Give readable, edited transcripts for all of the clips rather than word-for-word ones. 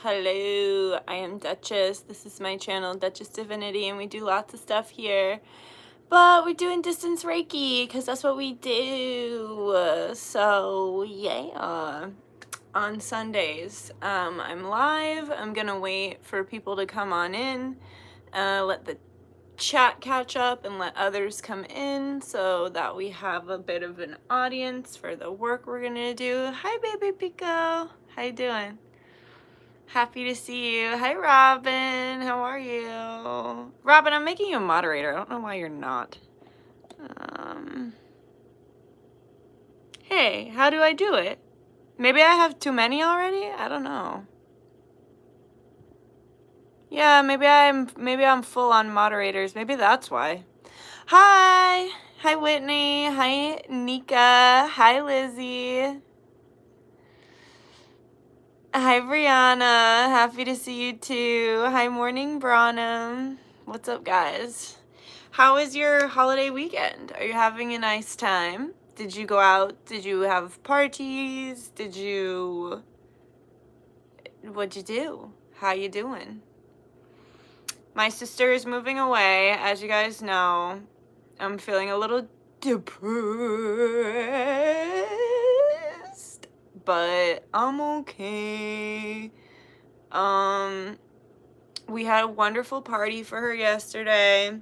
Hello, I am Dutchess. This is my channel, Dutchess Divinity, and we do lots of stuff here. But we're doing distance Reiki, because that's what we do. So, yeah. On Sundays, I'm live. I'm going to wait for people to come on in, let the chat catch up, and let others come in so that we have a bit of an audience for the work we're going to do. Hi, baby Pico. How you doing? Happy to see you. Hi, Robin. How are you? Robin, I'm making you a moderator. I don't know why you're not. Hey, how do I do it? Maybe I have too many already? I don't know. Yeah, maybe I'm full on moderators. Maybe that's why. Hi. Hi, Whitney. Hi, Nika. Hi, Lizzie. Hi, Brianna. Happy to see you too. Hi, Morning Branham. What's up, guys? How was your holiday weekend? Are you having a nice time? Did you go out? Did you have parties? What'd you do? How you doing? My sister is moving away, as you guys know. I'm feeling a little depressed, but I'm okay. We had a wonderful party for her yesterday.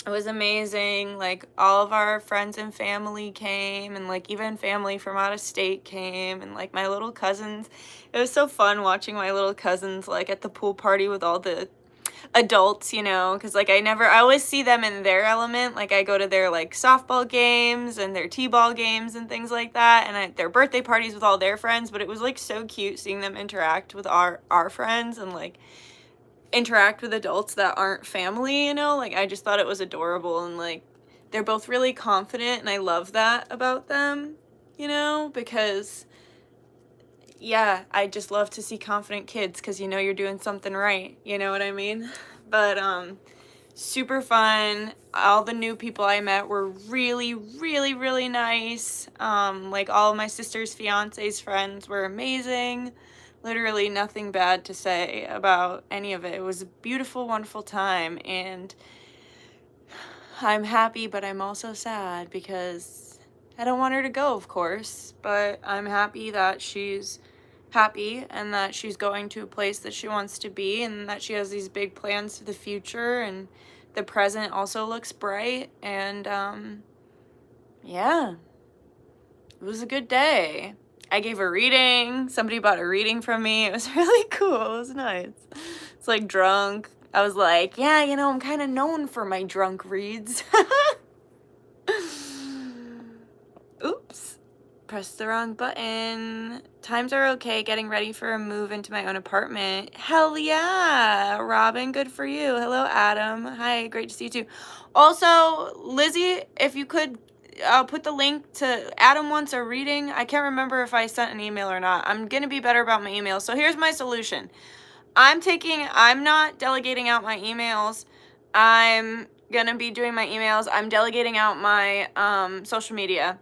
It was amazing. Like, all of our friends and family came, and like even family from out of state came, and like my little cousins. It was so fun watching my little cousins like at the pool party with all the adults, you know, because like I always see them in their element. Like, I go to their like softball games and their t-ball games and things like that, and their birthday parties with all their friends. But it was like so cute seeing them interact with our friends and like interact with adults that aren't family, you know. Like, I just thought it was adorable, and like they're both really confident, and I love that about them, you know, because yeah, I just love to see confident kids, because you know you're doing something right, you know what I mean? But super fun. All the new people I met were really, really, really nice. Like, all of my sister's fiance's friends were amazing. Literally nothing bad to say about any of it. It was a beautiful, wonderful time, and I'm happy, but I'm also sad because I don't want her to go, of course, but I'm happy that she's happy and that she's going to a place that she wants to be, and that she has these big plans for the future, and the present also looks bright. And yeah, it was a good day. I gave a reading. Somebody bought a reading from me. It was really cool. It was nice. It's like drunk. I was like, yeah, you know, I'm kind of known for my drunk reads. Oops. Pressed the wrong button. Times are okay. Getting ready for a move into my own apartment. Hell yeah, Robin. Good for you. Hello, Adam. Hi. Great to see you too. Also, Lizzie, if you could put the link to Adam wants a reading. I can't remember if I sent an email or not. I'm going to be better about my emails. So here's my solution. I'm not delegating out my emails. I'm going to be doing my emails. I'm delegating out my social media.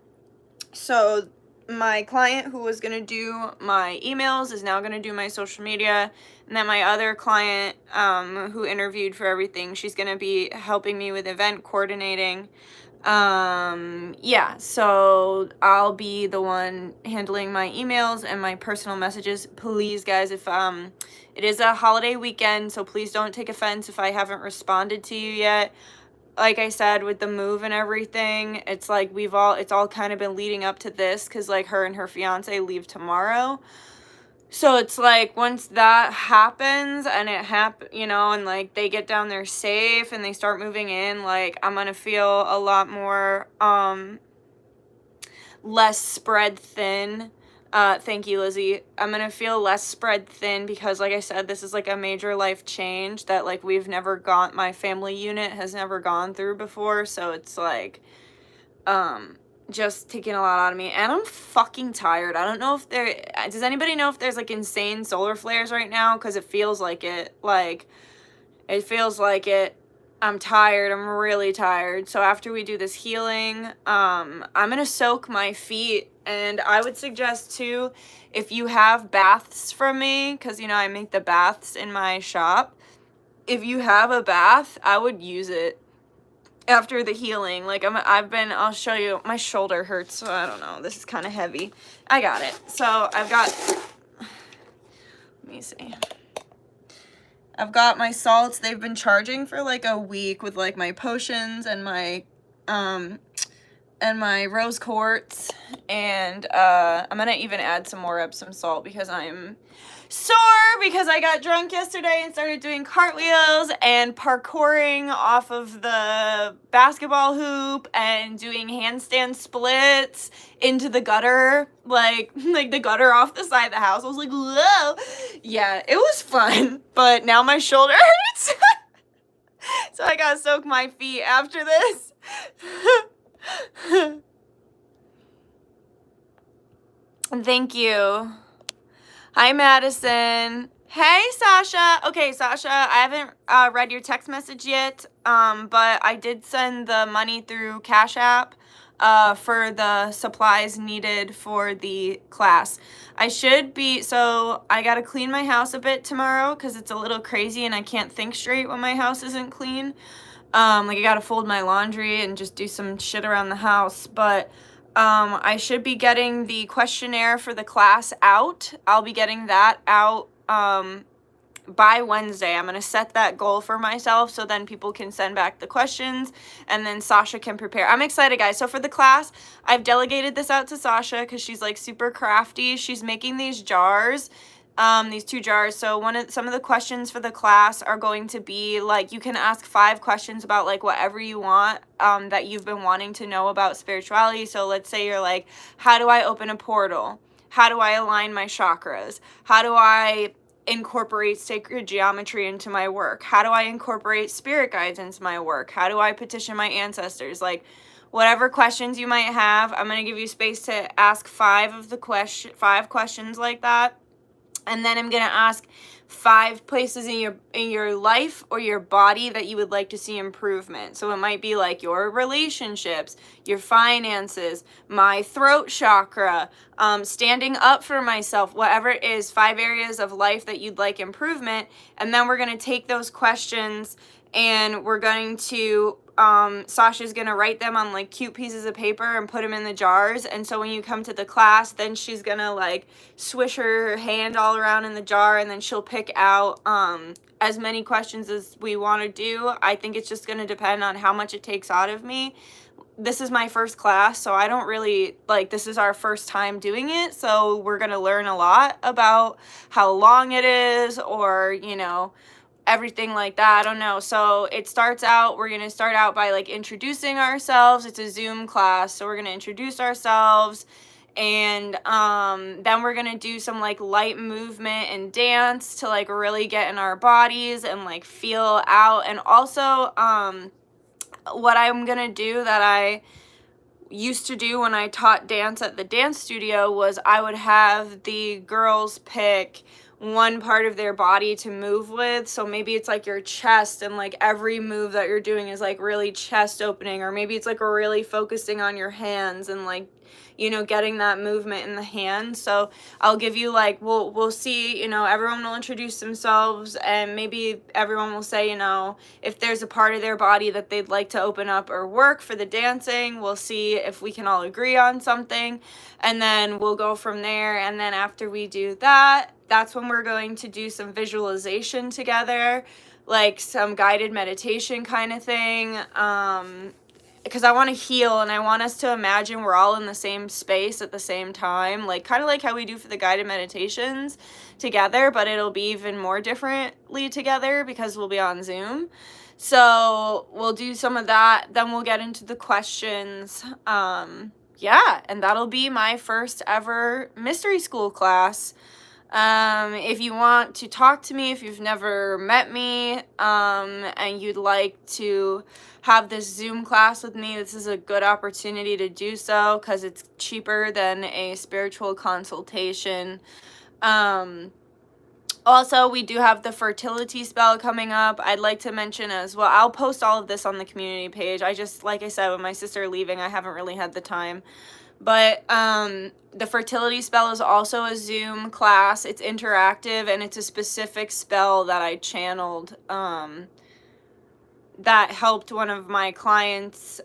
So my client who was going to do my emails is now going to do my social media. And then my other client who interviewed for everything, she's going to be helping me with event coordinating. Yeah, so I'll be the one handling my emails and my personal messages. Please, guys, if it is a holiday weekend, so please don't take offense if I haven't responded to you yet. Like I said, with the move and everything, it's like it's all kind of been leading up to this, because like her and her fiance leave tomorrow. So it's like, once that happens and you know, and like they get down there safe and they start moving in, like I'm gonna feel a lot more less spread thin. Thank you, Lizzie. I'm gonna feel less spread thin, because like I said, this is like a major life change that like my family unit has never gone through before. So it's like just taking a lot out of me, and I'm fucking tired. I don't know if does anybody know if there's like insane solar flares right now? Because it feels like it. Like, it feels like it. I'm tired. I'm really tired. So after we do this healing, I'm gonna soak my feet, and I would suggest too, if you have baths from me, because you know I make the baths in my shop. If you have a bath, I would use it after the healing. Like I'll show you, my shoulder hurts, so I don't know, this is kind of heavy. I got it. So I've got, let me see. I've got my salts. They've been charging for like a week with like my potions and my rose quartz, and I'm gonna even add some more Epsom salt because I'm sore because I got drunk yesterday and started doing cartwheels and parkouring off of the basketball hoop and doing handstand splits into the gutter, like the gutter off the side of the house. I was like, whoa. Yeah, it was fun, but now my shoulder hurts. So I gotta soak my feet after this. Thank you. Hi, Madison. Hey, Sasha. Okay, Sasha, I haven't read your text message yet, but I did send the money through Cash App for the supplies needed for the class. So I gotta clean my house a bit tomorrow because it's a little crazy and I can't think straight when my house isn't clean. Like I gotta fold my laundry and just do some shit around the house, but I should be getting the questionnaire for the class out. I'll be getting that out by Wednesday. I'm going to set that goal for myself so then people can send back the questions and then Sasha can prepare. I'm excited, guys. So for the class, I've delegated this out to Sasha because she's like super crafty. She's making these jars. These 2 jars. So some of the questions for the class are going to be like, you can ask 5 questions about like whatever you want, that you've been wanting to know about spirituality. So let's say you're like, how do I open a portal? How do I align my chakras? How do I incorporate sacred geometry into my work? How do I incorporate spirit guides into my work? How do I petition my ancestors? Like, whatever questions you might have, I'm going to give you space to ask 5 questions like that. And then I'm going to ask 5 places in your life or your body that you would like to see improvement. So it might be like your relationships, your finances, my throat chakra, standing up for myself, whatever it is, 5 areas of life that you'd like improvement. And then we're going to take those questions and we're going to Sasha's gonna write them on like cute pieces of paper and put them in the jars, and so when you come to the class, then she's gonna like swish her hand all around in the jar, and then she'll pick out as many questions as we want to do. I think it's just gonna depend on how much it takes out of me. This is my first class, so I don't really this is our first time doing it, so we're gonna learn a lot about how long it is, or you know, everything like that. I don't know. So we're going to start out by like introducing ourselves. It's a Zoom class, so we're going to introduce ourselves, and then we're going to do some like light movement and dance to like really get in our bodies and like feel out. And also what I'm going to do that I used to do when I taught dance at the dance studio was I would have the girls pick one part of their body to move with. So maybe it's like your chest, and like every move that you're doing is like really chest opening, or maybe it's like really focusing on your hands and like, you know, getting that movement in the hand. So I'll give you like, we'll see, you know, everyone will introduce themselves, and maybe everyone will say, you know, if there's a part of their body that they'd like to open up or work for the dancing. We'll see if we can all agree on something, and then we'll go from there. And then after we do that, that's when we're going to do some visualization together, like some guided meditation kind of thing. Because I want to heal, and I want us to imagine we're all in the same space at the same time, like kind of like how we do for the guided meditations together, but it'll be even more differently together because we'll be on Zoom. So we'll do some of that, then we'll get into the questions. Yeah, and that'll be my first ever mystery school class. If you want to talk to me, if you've never met me, and you'd like to have this Zoom class with me, this is a good opportunity to do so because it's cheaper than a spiritual consultation. Also, we do have the fertility spell coming up. I'd like to mention as well, I'll post all of this on the community page. I just, like I said, with my sister leaving, I haven't really had the time. But the fertility spell is also a Zoom class. It's interactive, and it's a specific spell that I channeled that helped one of my clients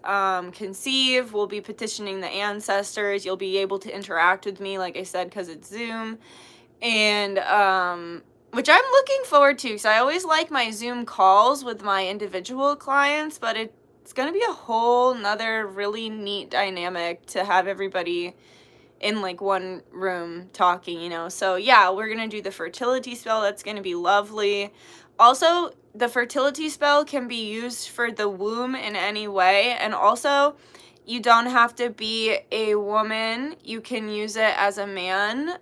conceive. We'll be petitioning the ancestors. You'll be able to interact with me, like I said, because it's Zoom. And which I'm looking forward to, because I always like my Zoom calls with my individual clients, but it's going to be a whole nother really neat dynamic to have everybody in like one room talking, you know. So yeah, we're going to do the fertility spell. That's going to be lovely. Also, the fertility spell can be used for the womb in any way, and also you don't have to be a woman. You can use it as a man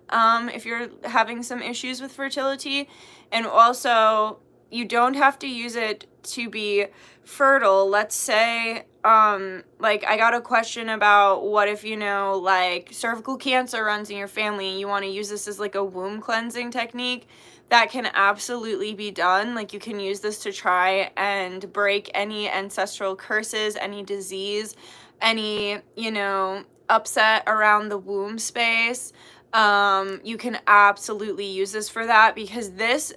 if you're having some issues with fertility. And also, you don't have to use it to be fertile. Let's say, like, I got a question about what if, you know, like, cervical cancer runs in your family and you want to use this as, like, a womb cleansing technique. That can absolutely be done. Like, you can use this to try and break any ancestral curses, any disease, any, you know, upset around the womb space. You can absolutely use this for that, because this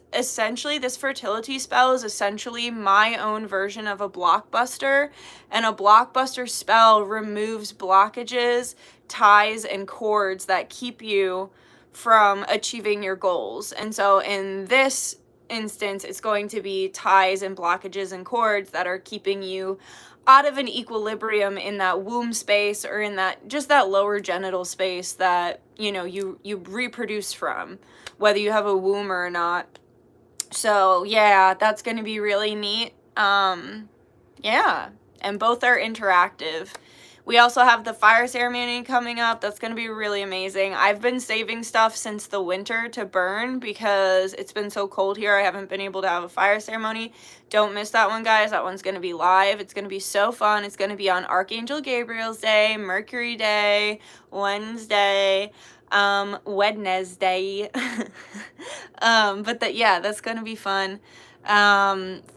fertility spell is essentially my own version of a blockbuster, and a blockbuster spell removes blockages, ties, and cords that keep you from achieving your goals. And so in this instance, it's going to be ties and blockages and cords that are keeping you out of an equilibrium in that womb space, or in that just that lower genital space that, you know, you reproduce from, whether you have a womb or not. So yeah, that's going to be really neat. Yeah, and both are interactive. We also have the fire ceremony coming up. That's going to be really amazing. I've been saving stuff since the winter to burn because it's been so cold here. I haven't been able to have a fire ceremony. Don't miss that one, guys. That one's going to be live. It's going to be so fun. It's going to be on Archangel Gabriel's Day, Mercury Day, Wednesday, Wednesday. But yeah, that's going to be fun.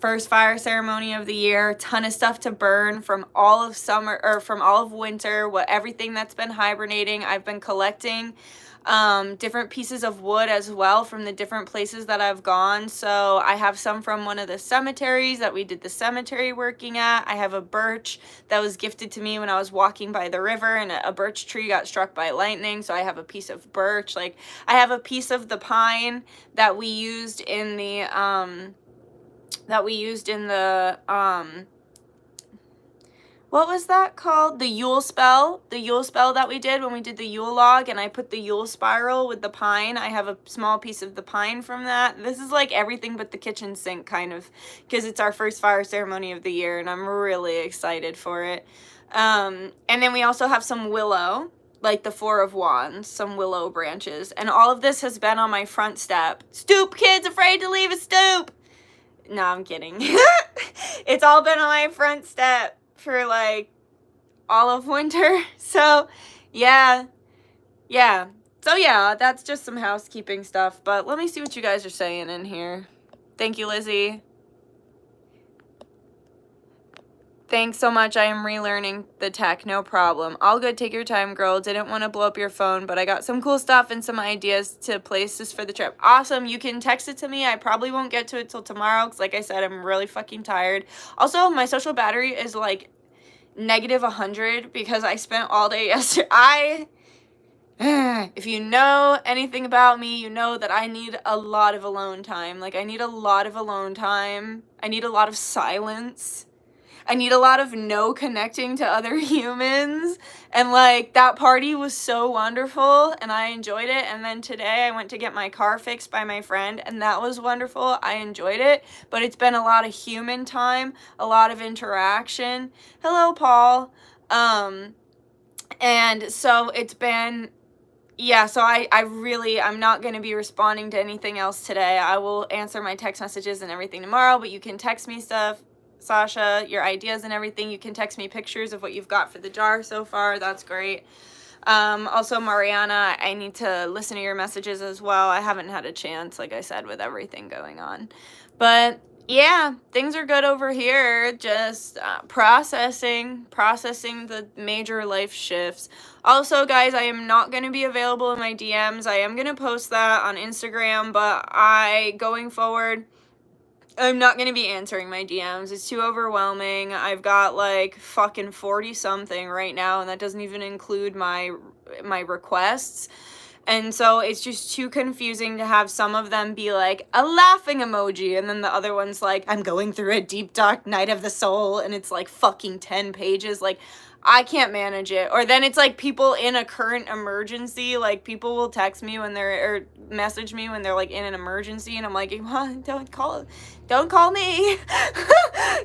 First fire ceremony of the year, ton of stuff to burn from all of summer, or from all of winter, everything that's been hibernating. I've been collecting different pieces of wood as well from the different places that I've gone. So I have some from one of the cemeteries that we did the cemetery working at. I have a birch that was gifted to me when I was walking by the river, and a birch tree got struck by lightning. So I have a piece of birch. Like, I have a piece of the pine that we used in the what was that called? The Yule spell. The Yule spell that we did when we did the Yule log, and I put the Yule spiral with the pine. I have a small piece of the pine from that. This is like everything but the kitchen sink, kind of, because it's our first fire ceremony of the year, and I'm really excited for it. And then we also have some willow, like the Four of Wands, some willow branches. And all of this has been on my front step. Stoop, kids, afraid to leave a stoop. No, I'm kidding. It's all been on my front step for like all of winter. So yeah. So yeah, that's just some housekeeping stuff. But let me see what you guys are saying in here. Thank you, Lizzie. Thanks so much. I am relearning the tech. No problem. All good. Take your time, girl. Didn't want to blow up your phone, but I got some cool stuff and some ideas to places for the trip. Awesome. You can text it to me. I probably won't get to it till tomorrow because, like I said, I'm really fucking tired. Also, my social battery is like -100 because I spent all day yesterday. If you know anything about me, you know that I need a lot of alone time. Like, I need a lot of alone time. I need a lot of silence. I need a lot of no connecting to other humans. And like, that party was so wonderful and I enjoyed it. And then today I went to get my car fixed by my friend and that was wonderful. I enjoyed it, but it's been a lot of human time, a lot of interaction. Hello, Paul. And so it's been, yeah, so I'm not going to be responding to anything else today. I will answer my text messages and everything tomorrow, but you can text me stuff. Sasha, your ideas and everything. You can text me pictures of what you've got for the jar so far. That's great. Also, Mariana, I need to listen to your messages as well. I haven't had a chance, like I said, with everything going on. But yeah, things are good over here. Just processing the major life shifts. Also, guys, I am not going to be available in my DMs. I am going to post that on Instagram, but going forward, I'm not going to be answering my DMs. It's too overwhelming. I've got like fucking 40 something right now, and that doesn't even include my requests. And so it's just too confusing to have some of them be like a laughing emoji, and then the other one's like, I'm going through a deep dark night of the soul, and it's like fucking 10 pages. Like, I can't manage it. Or then it's like people in a current emergency, like people will text me when they're, or message me when they're like in an emergency, and I'm like, well, don't call me.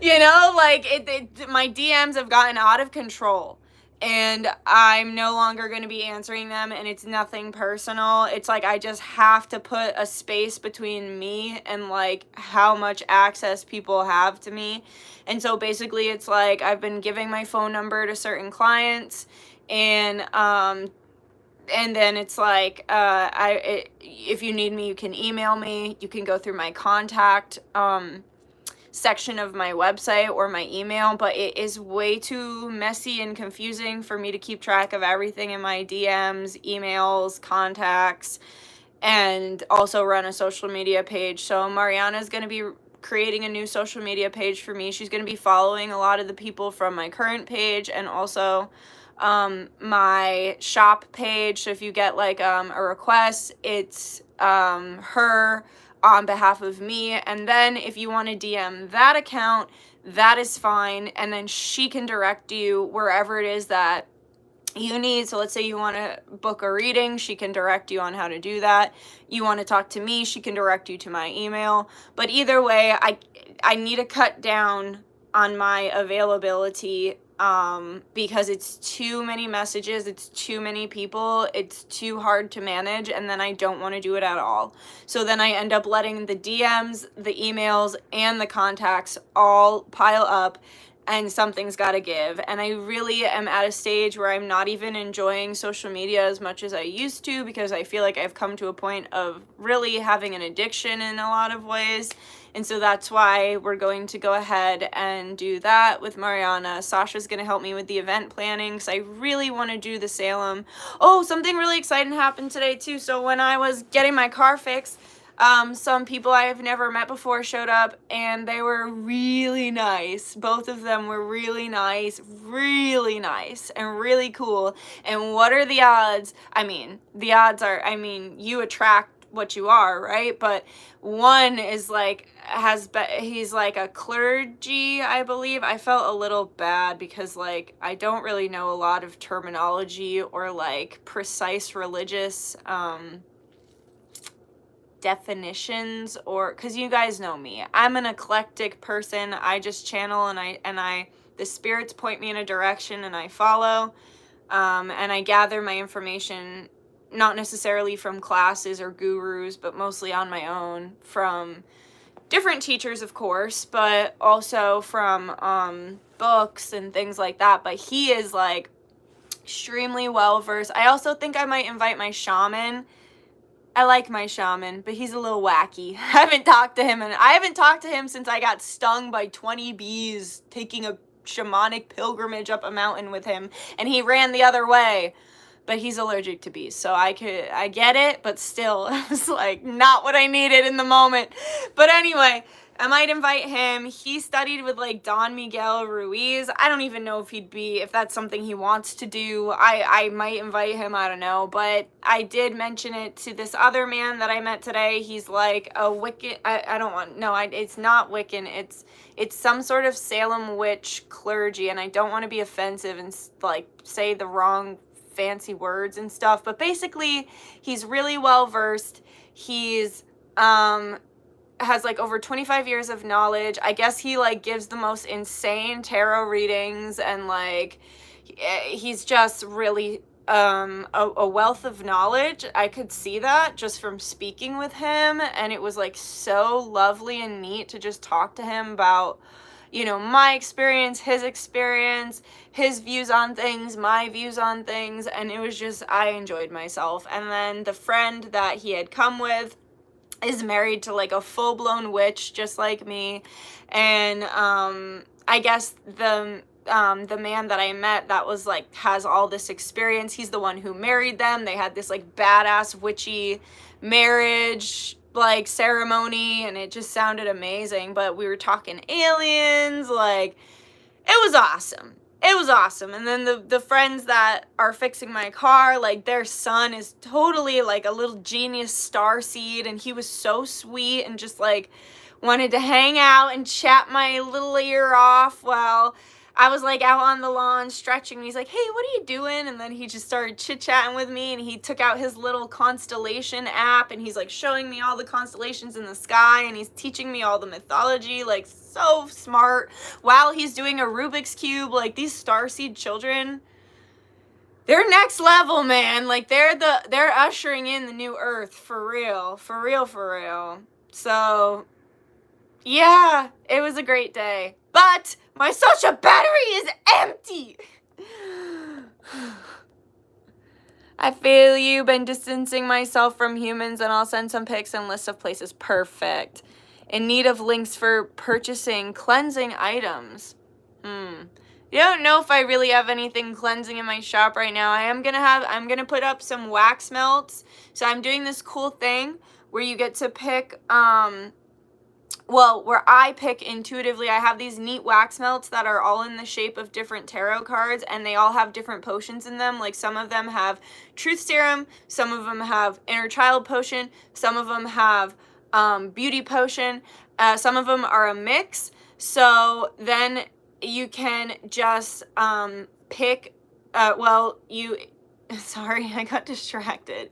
You know, like my DMs have gotten out of control. And I'm no longer going to be answering them, and it's nothing personal. It's like I just have to put a space between me and like how much access people have to me. And so basically it's like I've been giving my phone number to certain clients, and then it's like if you need me, you can email me. You can go through my contact section of my website or my email, but it is way too messy and confusing for me to keep track of everything in my DMs, emails, contacts, and also run a social media page. So Mariana's going to be creating a new social media page for me. She's going to be following a lot of the people from my current page, and also my shop page. So if you get like a request, it's her on behalf of me. And then if you want to DM that account, that is fine, and then she can direct you wherever it is that you need. So let's say you want to book a reading, she can direct you on how to do that. You want to talk to me, she can direct you to my email. But either way, I need to cut down on my availability because it's too many messages, it's too many people, it's too hard to manage, and then I don't want to do it at all. So then I end up letting the DMs, the emails, and the contacts all pile up, and something's got to give. And I really am at a stage where I'm not even enjoying social media as much as I used to, because I feel like I've come to a point of really having an addiction in a lot of ways. And so that's why we're going to go ahead and do that with Mariana. Sasha's going to help me with the event planning because I really want to do the Salem. Oh, something really exciting happened today too. So when I was getting my car fixed, some people I have never met before showed up, and they were really nice. Both of them were really nice, and really cool. And what are the odds? I mean, the odds are, you attract what you are, right? But one is like, he's like a clergy, I believe. I felt a little bad because like I don't really know a lot of terminology or like precise religious definitions, or because you guys know me, I'm an eclectic person. I just channel, and I the spirits point me in a direction and I follow, and I gather my information not necessarily from classes or gurus, but mostly on my own from different teachers, of course, but also from books and things like that. But he is like extremely well versed. I also think I might invite my shaman. I like my shaman, but he's a little wacky. I haven't talked to him since I got stung by 20 bees taking a shamanic pilgrimage up a mountain with him, and he ran the other way. But he's allergic to bees, so I get it, but still, it was like not what I needed in the moment. But anyway, I might invite him. He studied with like Don Miguel Ruiz. I don't even know if that's something he wants to do. I might invite him, I don't know. But I did mention it to this other man that I met today. He's like a Wiccan. It's not Wiccan. It's some sort of Salem witch clergy, and I don't want to be offensive and like say the wrong fancy words and stuff, but basically he's really well versed. He's has like over 25 years of knowledge. I guess he like gives the most insane tarot readings, and like he's just really a wealth of knowledge. I could see that just from speaking with him, and it was like so lovely and neat to just talk to him about you know, my experience, his views on things, my views on things, and it was just, I enjoyed myself. And then the friend that he had come with is married to like a full-blown witch just like me, and I guess the man that I met that was like has all this experience, he's the one who married them. They had this like badass witchy marriage like ceremony, and it just sounded amazing. But we were talking aliens, like it was awesome. It was awesome. And then the friends that are fixing my car, like their son is totally like a little genius starseed, and he was so sweet and just like wanted to hang out and chat my little ear off while I was like out on the lawn stretching. And he's like, hey, what are you doing? And then he just started chit-chatting with me, and he took out his little constellation app, and he's like showing me all the constellations in the sky, and he's teaching me all the mythology, like so smart, while he's doing a Rubik's Cube. Like these starseed children, they're next level, man. Like they're ushering in the new earth for real, for real, for real. So yeah, it was a great day. But my social battery is empty. I feel you. Been distancing myself from humans, and I'll send some pics and list of places. Perfect. In need of links for purchasing cleansing items. You don't know if I really have anything cleansing in my shop right now. I'm gonna put up some wax melts. So I'm doing this cool thing where you get to pick where I pick intuitively. I have these neat wax melts that are all in the shape of different tarot cards, and they all have different potions in them. Like some of them have truth serum, some of them have inner child potion, some of them have beauty potion, some of them are a mix. So then you can just pick, sorry, I got distracted.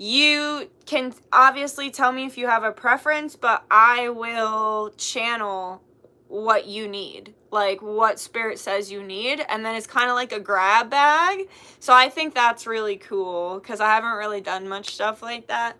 You can obviously tell me if you have a preference, but I will channel what you need, like what spirit says you need, and then it's kind of like a grab bag. So I think that's really cool because I haven't really done much stuff like that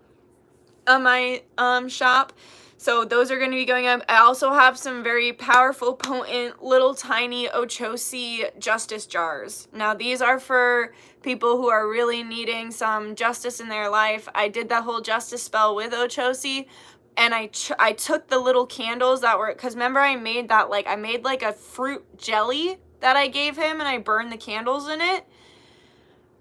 on my shop. So those are going to be going up. I also have some very powerful, potent, little tiny Ochosi justice jars. Now these are for people who are really needing some justice in their life. I did that whole justice spell with Ochosi, and I took the little candles that were, because remember I made that, like I made like a fruit jelly that I gave him, and I burned the candles in it.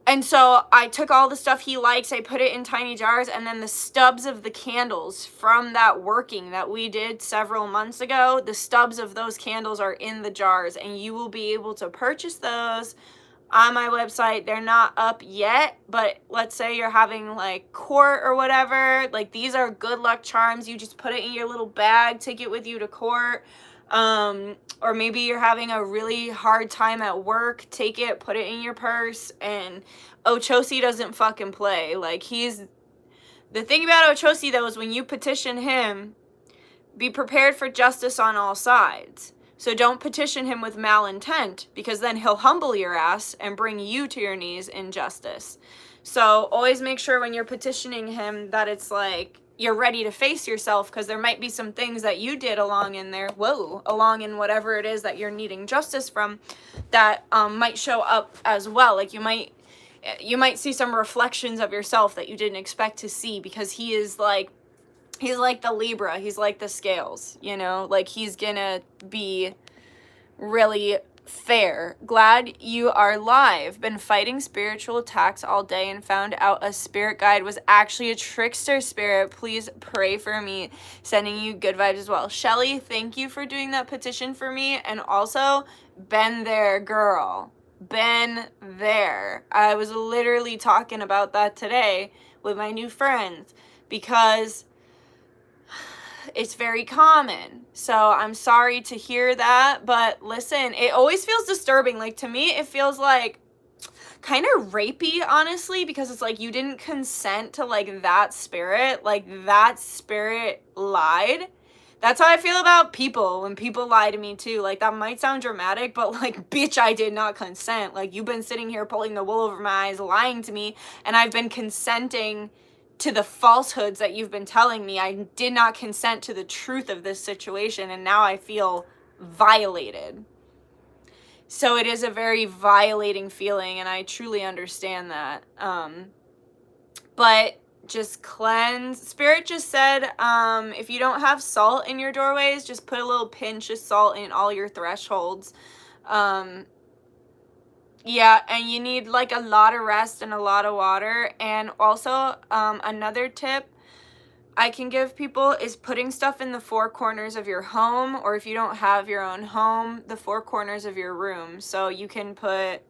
And so I took all the stuff he likes, I put it in tiny jars, and then the stubs of the candles from that working that we did several months ago, the stubs of those candles are in the jars, and you will be able to purchase those on my website. They're not up yet, but let's say you're having like court or whatever, like these are good luck charms. You just put it in your little bag, take it with you to court. Or maybe you're having a really hard time at work, take it, put it in your purse. And Ochosi doesn't fucking play. Like the thing about Ochosi though is when you petition him, be prepared for justice on all sides. So don't petition him with malintent, because then he'll humble your ass and bring you to your knees in justice. So always make sure when you're petitioning him that it's like you're ready to face yourself, because there might be some things that you did along in whatever it is that you're needing justice from that might show up as well. Like you might see some reflections of yourself that you didn't expect to see, because he's like the Libra, he's like the scales, you know, like he's gonna be really fair. Glad you are live. Been fighting spiritual attacks all day and found out a spirit guide was actually a trickster spirit. Please pray for me. Sending you good vibes as well. Shelly, thank you for doing that petition for me. And also, been there, girl. Been there. I was literally talking about that today with my new friends, because it's very common. So I'm sorry to hear that, but listen, it always feels disturbing. Like to me, it feels like kind of rapey, honestly, because it's like you didn't consent to like that spirit lied. That's how I feel about people when people lie to me too. Like that might sound dramatic, but like, bitch, I did not consent. Like you've been sitting here pulling the wool over my eyes, lying to me, and I've been consenting to the falsehoods that you've been telling me. I did not consent to the truth of this situation, and now I feel violated. So it is a very violating feeling, and I truly understand that. But just cleanse. Spirit just said, if you don't have salt in your doorways, just put a little pinch of salt in all your thresholds. Yeah, and you need like a lot of rest and a lot of water. And also, another tip I can give people is putting stuff in the four corners of your home, or if you don't have your own home, the four corners of your room. So you can put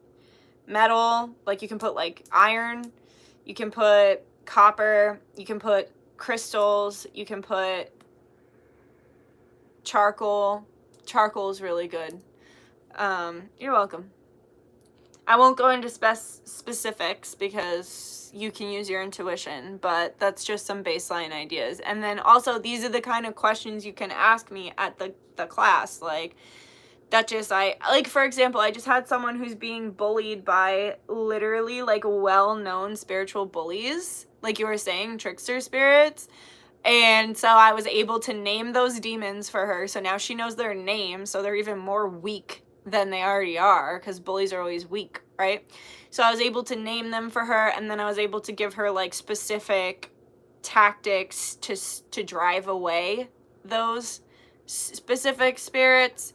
metal, like you can put like iron, you can put copper, you can put crystals, you can put charcoal. Charcoal is really good. You're welcome. I won't go into specifics because you can use your intuition, but that's just some baseline ideas. And then also, these are the kind of questions you can ask me at the class. Like, Dutchess, like, for example, I just had someone who's being bullied by literally, like, well-known spiritual bullies, like you were saying, trickster spirits. And so I was able to name those demons for her. So now she knows their name, so they're even more weak than they already are, because bullies are always weak, right? So I was able to name them for her, and then I was able to give her like specific tactics to drive away those specific spirits.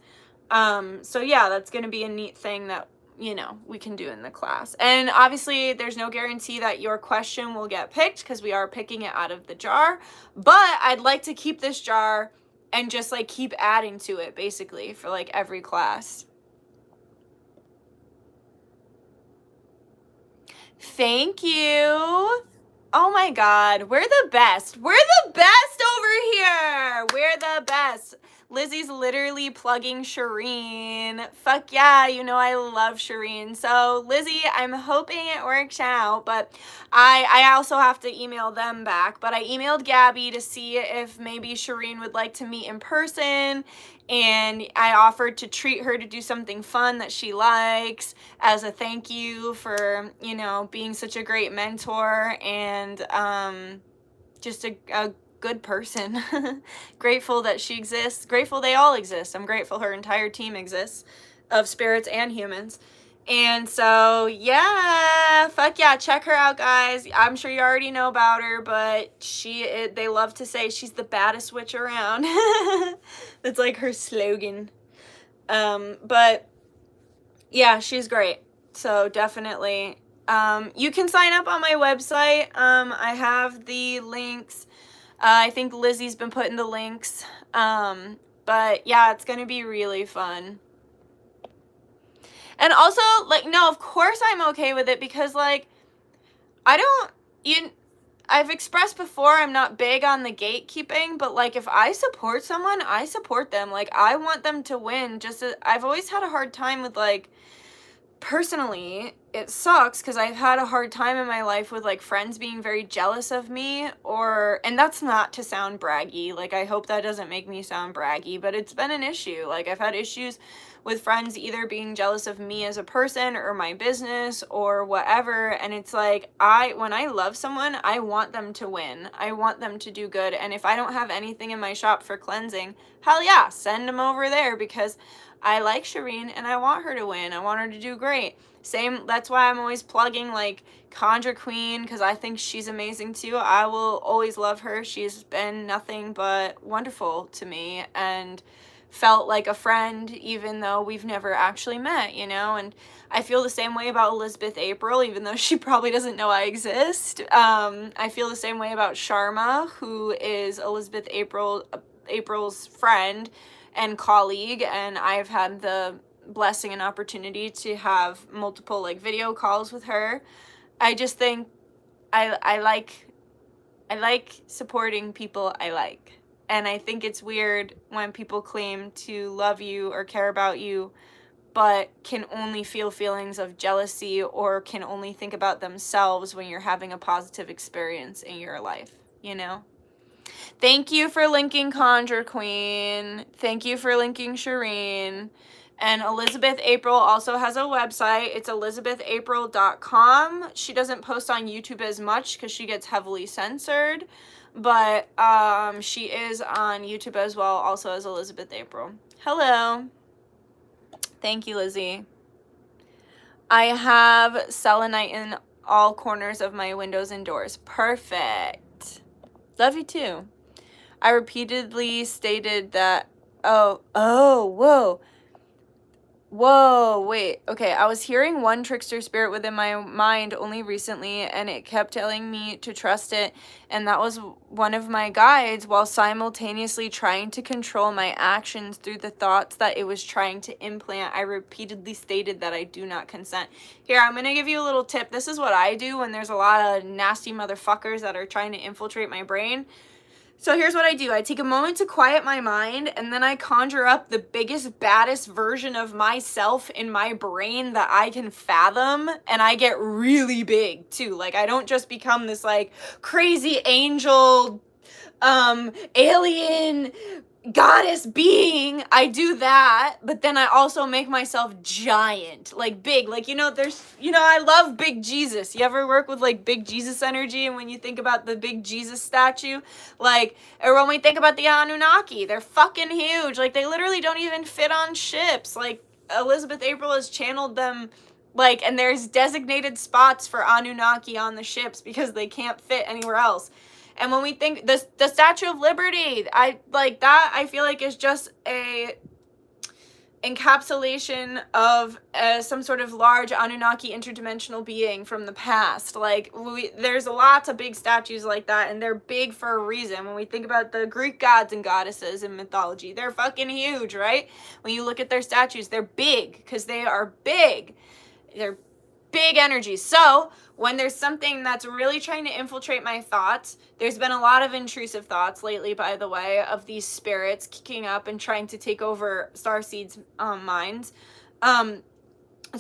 So yeah, that's going to be a neat thing that, you know, we can do in the class. And obviously there's no guarantee that your question will get picked, because we are picking it out of the jar, but I'd like to keep this jar and just like keep adding to it basically for like every class. Thank you. Oh my God, we're the best. We're the best over here. We're the best. Lizzie's literally plugging Shireen. Fuck yeah, you know I love Shireen. So Lizzie, I'm hoping it works out, but I also have to email them back. But I emailed Gabby to see if maybe Shireen would like to meet in person, and I offered to treat her to do something fun that she likes as a thank you for, you know, being such a great mentor and just a good person. Grateful that she exists. Grateful they all exist. I'm grateful her entire team exists of spirits and humans. And so, yeah, fuck yeah, check her out, guys. I'm sure you already know about her, but they love to say she's the baddest witch around. That's like her slogan. But yeah, she's great. So definitely, you can sign up on my website. I have the links. I think Lizzie's been putting the links. But yeah, it's going to be really fun. And also, like, no, of course I'm okay with it, because, like, I've expressed before I'm not big on the gatekeeping, but, like, if I support someone, I support them. Like, I want them to win. I've always had a hard time with, like, personally, it sucks because I've had a hard time in my life with, like, friends being very jealous of me, and that's not to sound braggy. Like, I hope that doesn't make me sound braggy, but it's been an issue. Like, I've had issues with friends either being jealous of me as a person or my business or whatever, and it's like, when I love someone, I want them to win. I want them to do good, and if I don't have anything in my shop for cleansing, hell yeah, send them over there, because I like Shireen and I want her to win. I want her to do great. That's why I'm always plugging, like, Conjure Queen, because I think she's amazing too. I will always love her. She's been nothing but wonderful to me and felt like a friend, even though we've never actually met, you know. And I feel the same way about Elizabeth April, even though she probably doesn't know I exist. I feel the same way about Sharma, who is Elizabeth April's friend and colleague, and I've had the blessing and opportunity to have multiple, like, video calls with her. I just think I like supporting people I like. And I think it's weird when people claim to love you or care about you, but can only feel feelings of jealousy or can only think about themselves when you're having a positive experience in your life, you know? Thank you for linking Conjure Queen. Thank you for linking Shireen. And Elizabeth April also has a website. It's elizabethapril.com. She doesn't post on YouTube as much because she gets heavily censored. But she is on YouTube as well, also as Elizabeth April. Hello. Thank you, Lizzie. I have selenite in all corners of my windows and doors. Perfect. Love you too. I repeatedly stated that, whoa, wait, okay, I was hearing one trickster spirit within my mind only recently, and it kept telling me to trust it, and that was one of my guides, while simultaneously trying to control my actions through the thoughts that it was trying to implant. I repeatedly stated that I do not consent. Here, I'm gonna give you a little tip. This is what I do when there's a lot of nasty motherfuckers that are trying to infiltrate my brain. So here's what I do. I take a moment to quiet my mind, and then I conjure up the biggest, baddest version of myself in my brain that I can fathom, and I get really big too. Like, I don't just become this like crazy angel, alien goddess being. I do that, but then I also make myself giant, like big, like, I love big Jesus. You ever work with like big Jesus energy? And when you think about the big Jesus statue, like, or when we think about the Anunnaki, they're fucking huge. Like, they literally don't even fit on ships. Like, Elizabeth April has channeled them, like, and there's designated spots for Anunnaki on the ships because they can't fit anywhere else. And when we think the Statue of Liberty, I feel like is just a encapsulation of some sort of large Anunnaki interdimensional being from the past. Like, there's lots of big statues like that, and they're big for a reason. When we think about the Greek gods and goddesses in mythology, they're fucking huge, right? When you look at their statues, they're big because they are big. They're big energies. So when there's something that's really trying to infiltrate my thoughts, there's been a lot of intrusive thoughts lately, by the way, of these spirits kicking up and trying to take over Starseed's minds. So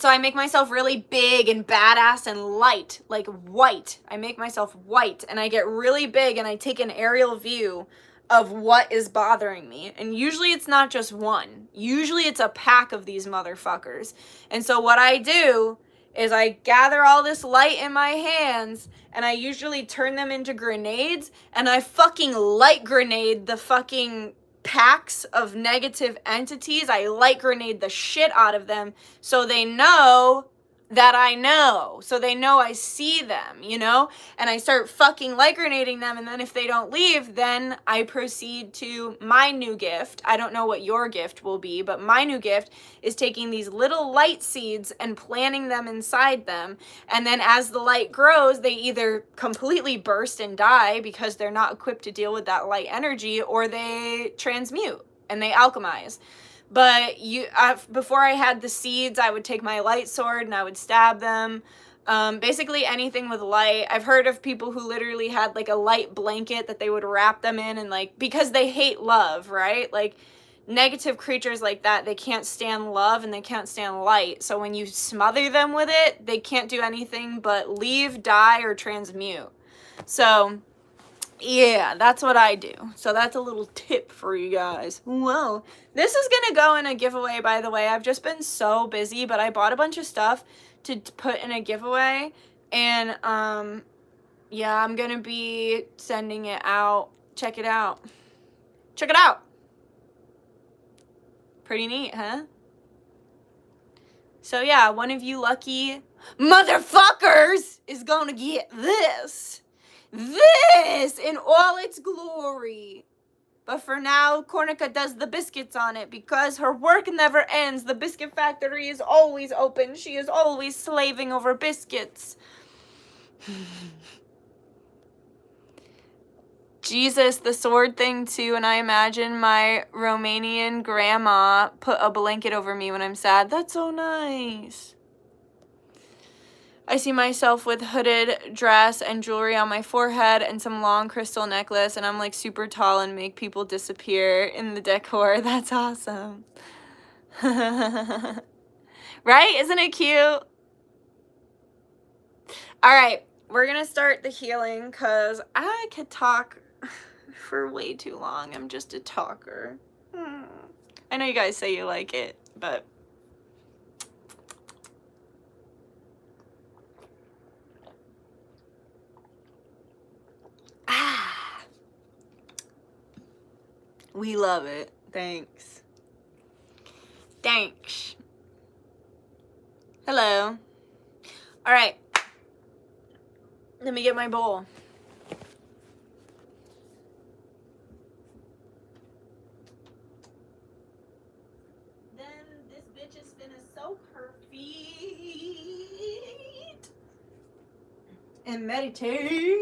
I make myself really big and badass and light, like white. I make myself white, and I get really big, and I take an aerial view of what is bothering me. And usually it's not just one. Usually it's a pack of these motherfuckers. And so what I do is I gather all this light in my hands, and I usually turn them into grenades, and I fucking light grenade the fucking packs of negative entities. I light grenade the shit out of them so they know that I know. So they know I see them, And I start fucking light grenading them, and then if they don't leave, then I proceed to my new gift. I don't know what your gift will be, but my new gift is taking these little light seeds and planting them inside them. And then as the light grows, they either completely burst and die because they're not equipped to deal with that light energy, or they transmute and they alchemize. But before I had the seeds, I would take my light sword and I would stab them. Basically anything with light. I've heard of people who literally had like a light blanket that they would wrap them in, and like, because they hate love, right? Like, negative creatures like that, they can't stand love and they can't stand light. So when you smother them with it, they can't do anything but leave, die, or transmute. So yeah, that's what I do. So that's a little tip for you guys. Whoa. This is going to go in a giveaway, by the way. I've just been so busy, but I bought a bunch of stuff to put in a giveaway. And, yeah, I'm going to be sending it out. Check it out. Check it out. Pretty neat, huh? So, yeah, one of you lucky motherfuckers is going to get this. This in all its glory. But for now, Cornica does the biscuits on it because her work never ends. The biscuit factory is always open. She is always slaving over biscuits. Jesus, the sword thing too, and I imagine my Romanian grandma put a blanket over me when I'm sad. That's so nice. I see myself with hooded dress and jewelry on my forehead and some long crystal necklace, and I'm like super tall and make people disappear in the decor. That's awesome. Right? Isn't it cute? All right, we're going to start the healing because I could talk for way too long. I'm just a talker. I know you guys say you like it, but We love it. Thanks. Thanks. Hello. All right. Let me get my bowl. Then this bitch is finna soak her feet and meditate.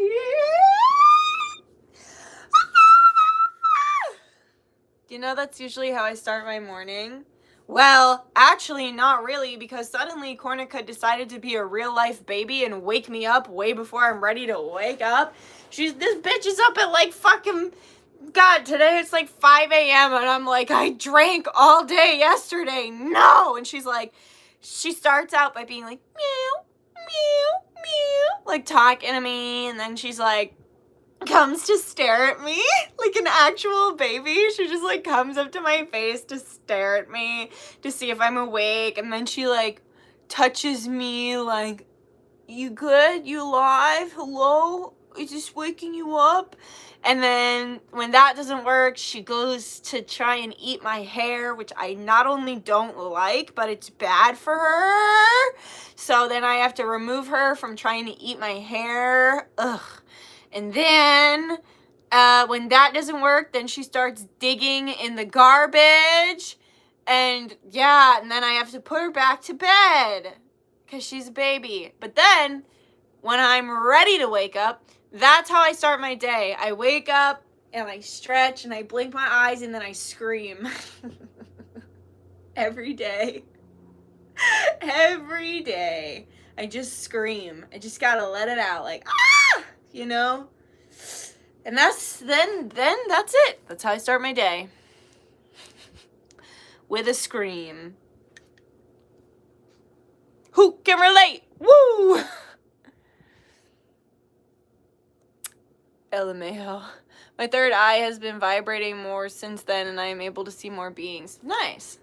You know, that's usually how I start my morning. Well, actually, not really, because suddenly Cornica decided to be a real-life baby and wake me up way before I'm ready to wake up. This bitch is up at like fucking, God, today it's like 5 a.m. and I'm like, I drank all day yesterday. No! And she's like, she starts out by being like, meow, meow, meow, like talking to me, and then she's like, comes to stare at me like an actual baby. She just like comes up to my face to stare at me to see if I'm awake, and then she like touches me like, you good? You alive? Hello? Is this waking you up? And then when that doesn't work, she goes to try and eat my hair, which I not only don't like, but it's bad for her. So then I have to remove her from trying to eat my hair. Ugh. And then, when that doesn't work, then she starts digging in the garbage. And, yeah, and then I have to put her back to bed because she's a baby. But then, when I'm ready to wake up, that's how I start my day. I wake up, and I stretch, and I blink my eyes, and then I scream. Every day. Every day. I just scream. I just gotta let it out, like, ah! You know? And that's it. That's how I start my day. With a scream. Who can relate? Woo! LMAO. My third eye has been vibrating more since then, and I am able to see more beings. Nice.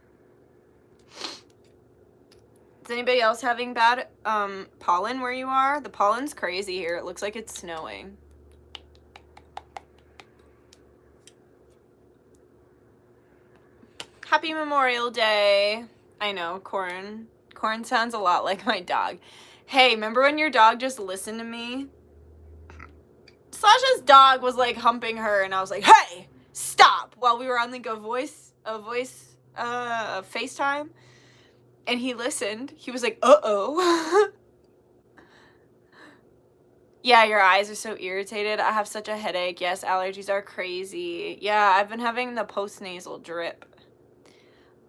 Is anybody else having bad pollen where you are? The pollen's crazy here. It looks like it's snowing. Happy Memorial Day. I know, Corn. Corn sounds a lot like my dog. Hey, remember when your dog just listened to me? Sasha's dog was like humping her, and I was like, hey, stop, while we were on like a voice FaceTime. And he listened. He was like, uh-oh. Yeah, your eyes are so irritated. I have such a headache. Yes, allergies are crazy. Yeah, I've been having the post-nasal drip.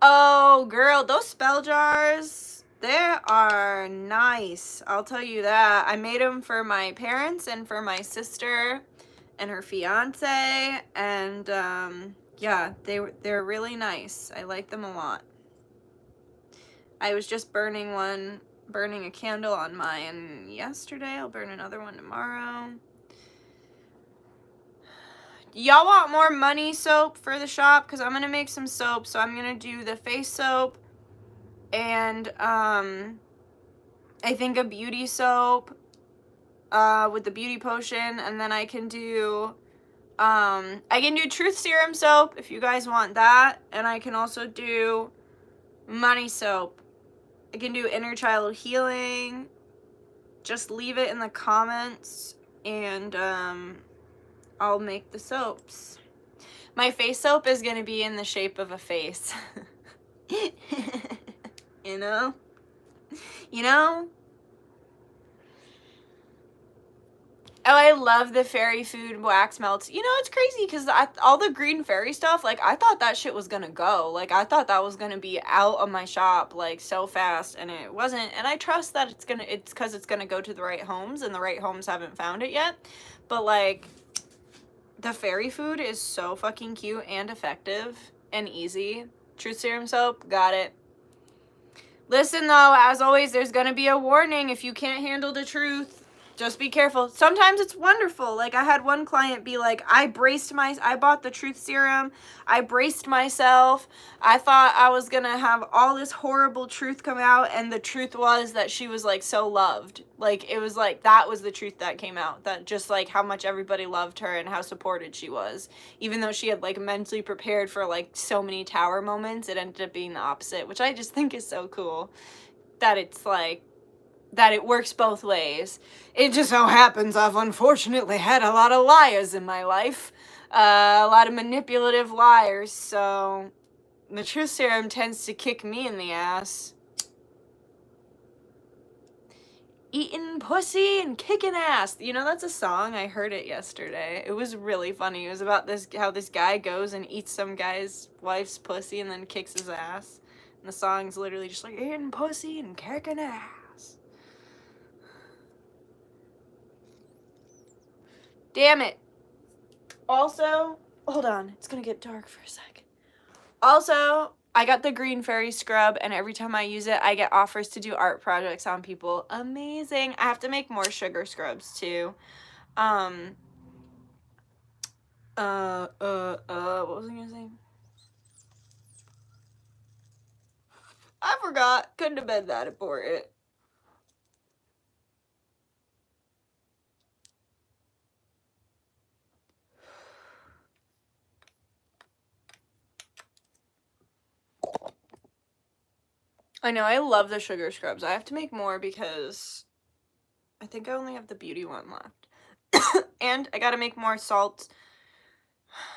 Oh, girl, those spell jars, they are nice. I'll tell you that. I made them for my parents and for my sister and her fiance. And, yeah, they're really nice. I like them a lot. I was just burning a candle on mine yesterday. I'll burn another one tomorrow. Y'all want more money soap for the shop? Because I'm going to make some soap. So I'm going to do the face soap and I think a beauty soap with the beauty potion. And then I can do truth serum soap if you guys want that. And I can also do money soap. I can do inner child healing. Just leave it in the comments and I'll make the soaps. My face soap is going to be in the shape of a face. You know? You know? Oh, I love the fairy food wax melts. You know, it's crazy because all the green fairy stuff, like, I thought that shit was gonna go. Like, I thought that was gonna be out of my shop, like, so fast, and it wasn't. And I trust that it's because it's gonna go to the right homes, and the right homes haven't found it yet. But, like, the fairy food is so fucking cute and effective and easy. Truth serum soap, got it. Listen, though, as always, there's gonna be a warning if you can't handle the truth. Just be careful. Sometimes it's wonderful. Like, I had one client be like, I bought the truth serum. I braced myself. I thought I was going to have all this horrible truth come out. And the truth was that she was, like, so loved. Like, it was like, that was the truth that came out. That just, like, how much everybody loved her and how supported she was. Even though she had, like, mentally prepared for, like, so many tower moments, it ended up being the opposite, which I just think is so cool. That it's, like, that it works both ways. It just so happens I've unfortunately had a lot of liars in my life. A lot of manipulative liars, so the truth serum tends to kick me in the ass. Eating pussy and kicking ass. You know, that's a song. I heard it yesterday. It was really funny. It was about this, how this guy goes and eats some guy's wife's pussy and then kicks his ass. And the song's literally just like, eating pussy and kicking ass. Damn it. Also, hold on. It's gonna get dark for a sec. Also, I got the green fairy scrub, and every time I use it, I get offers to do art projects on people. Amazing. I have to make more sugar scrubs, too. What was I gonna say? I forgot. Couldn't have been that important. I know, I love the sugar scrubs. I have to make more because I think I only have the beauty one left. And I gotta make more salt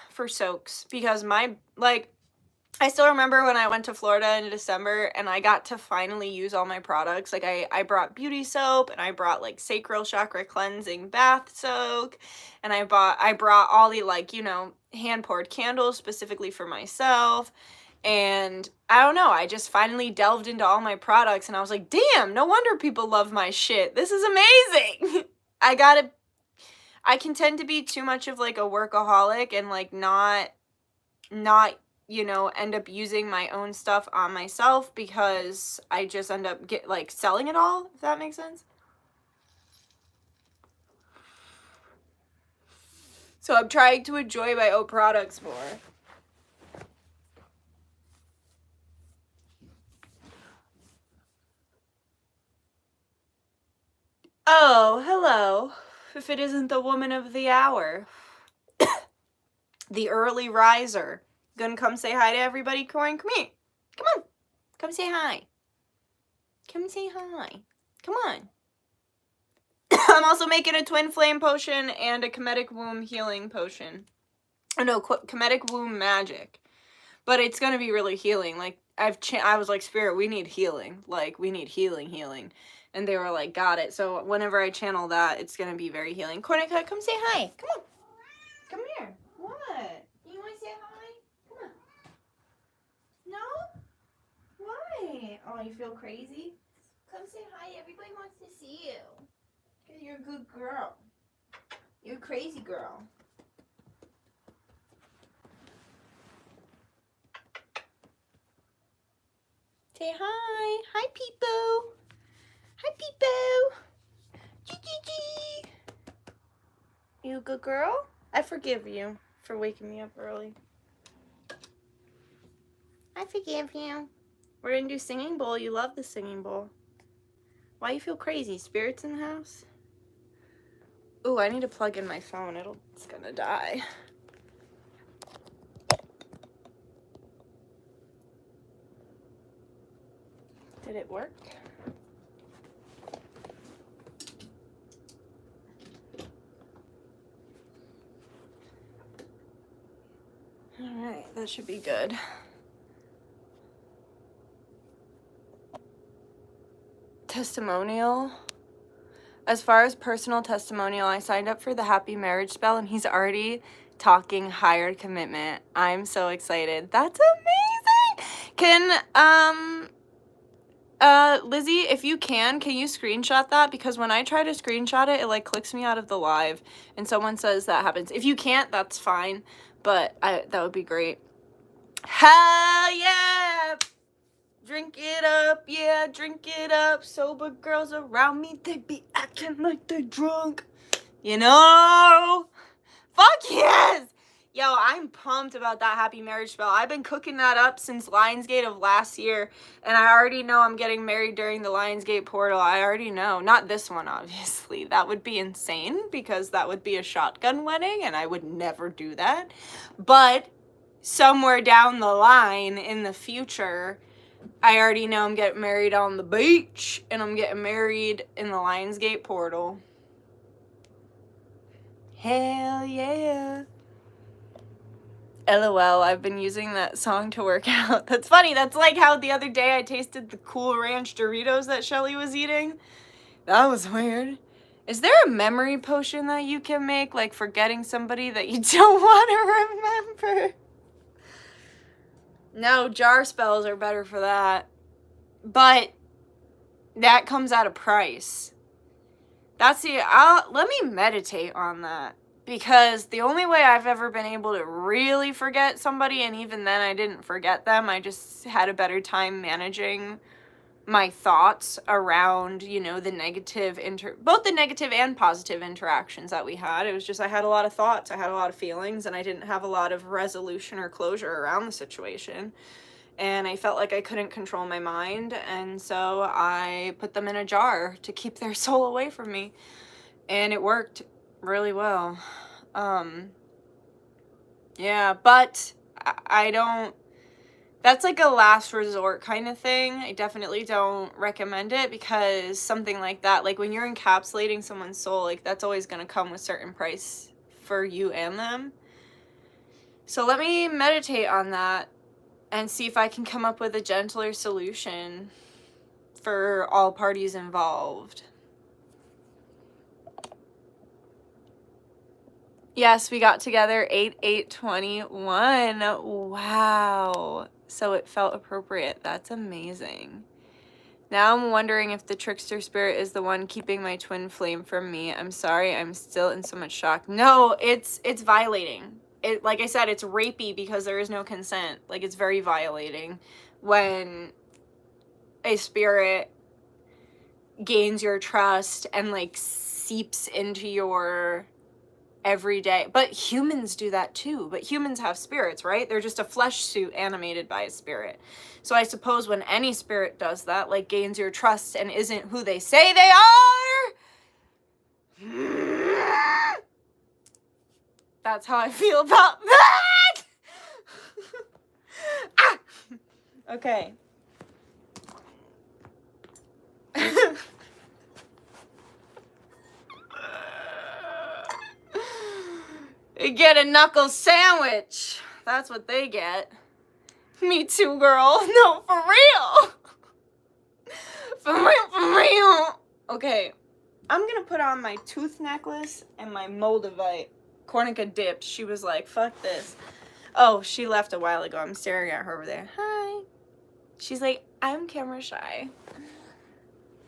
for soaks because I still remember when I went to Florida in December and I got to finally use all my products. Like, I brought beauty soap, and I brought, like, sacral chakra cleansing bath soak, and I brought all the, like, you know, hand-poured candles specifically for myself. And I don't know, I just finally delved into all my products, and I was like, damn, no wonder people love my shit. This is amazing. I can tend to be too much of, like, a workaholic and, like, not, you know, end up using my own stuff on myself because I just end up selling it all, if that makes sense. So I'm trying to enjoy my own products more. Oh, hello. If it isn't the woman of the hour. The early riser. Gonna come say hi to everybody, Corin? Come here. Come on. Come say hi. Come say hi. Come on. I'm also making a twin flame potion and a Comedic womb healing potion. Oh no, Comedic womb magic. But it's gonna be really healing. Like, I was like, Spirit, we need healing. Like, we need healing. And they were like, got it. So whenever I channel that, it's gonna be very healing. Cornica, come say hi. Come on. Come here. What? You wanna say hi? Come on. No? Why? Oh, you feel crazy? Come say hi. Everybody wants to see you. Because you're a good girl. You're a crazy girl. Say hi. Hi, Peepo. Hi, Peepo. Gee. You a good girl? I forgive you for waking me up early. I forgive you. We're gonna do singing bowl. You love the singing bowl. Why you feel crazy? Spirits in the house? Ooh, I need to plug in my phone. It's gonna die. Did it work? Alright, that should be good. Testimonial. As far as personal testimonial, I signed up for the Happy Marriage Spell, and he's already talking higher commitment. I'm so excited. That's amazing! Can, Lizzie, if you can you screenshot that? Because when I try to screenshot it, it, like, clicks me out of the live, and someone says that happens. If you can't, that's fine, but that would be great. Hell yeah! Drink it up, yeah, drink it up. Sober girls around me, they be acting like they're drunk. You know? Fuck yes! Yo, I'm pumped about that happy marriage spell. I've been cooking that up since Lionsgate of last year, and I already know I'm getting married during the Lionsgate portal. I already know. Not this one, obviously. That would be insane, because that would be a shotgun wedding, and I would never do that. But somewhere down the line in the future, I already know I'm getting married on the beach, and I'm getting married in the Lionsgate portal. Hell yeah. LOL, I've been using that song to work out. That's funny. That's like how the other day I tasted the Cool Ranch Doritos that Shelly was eating. That was weird. Is there a memory potion that you can make, like forgetting somebody that you don't want to remember? No, jar spells are better for that. But that comes at a price. That's the, let me meditate on that. Because the only way I've ever been able to really forget somebody, and even then I didn't forget them, I just had a better time managing my thoughts around, you know, the negative, both the negative and positive interactions that we had. It was just I had a lot of thoughts, I had a lot of feelings, and I didn't have a lot of resolution or closure around the situation. And I felt like I couldn't control my mind, and so I put them in a jar to keep their soul away from me. And it worked really well. Yeah, but I don't, that's like a last resort kind of thing. I definitely don't recommend it, because something like that, like when you're encapsulating someone's soul, like that's always going to come with certain price for you and them. So let me meditate on that and see if I can come up with a gentler solution for all parties involved. Yes, we got together 8/8/21. Wow. So it felt appropriate. That's amazing. Now I'm wondering if the trickster spirit is the one keeping my twin flame from me. I'm sorry, I'm still in so much shock. No, it's violating. It, like I said, it's rapey because there is no consent. Like, it's very violating when a spirit gains your trust and like seeps into your every day. But humans do that too. But humans have spirits, right? They're just a flesh suit animated by a spirit. So I suppose when any spirit does that, like gains your trust and isn't who they say they are, that's how I feel about that. Ah! Okay. They get a knuckle sandwich. That's what they get. Me too, girl. No, for real. For real, for real. Okay, I'm gonna put on my tooth necklace and my Moldavite. Cornica dipped. She was like, fuck this. Oh, she left a while ago. I'm staring at her over there. Hi. She's like, I'm camera shy.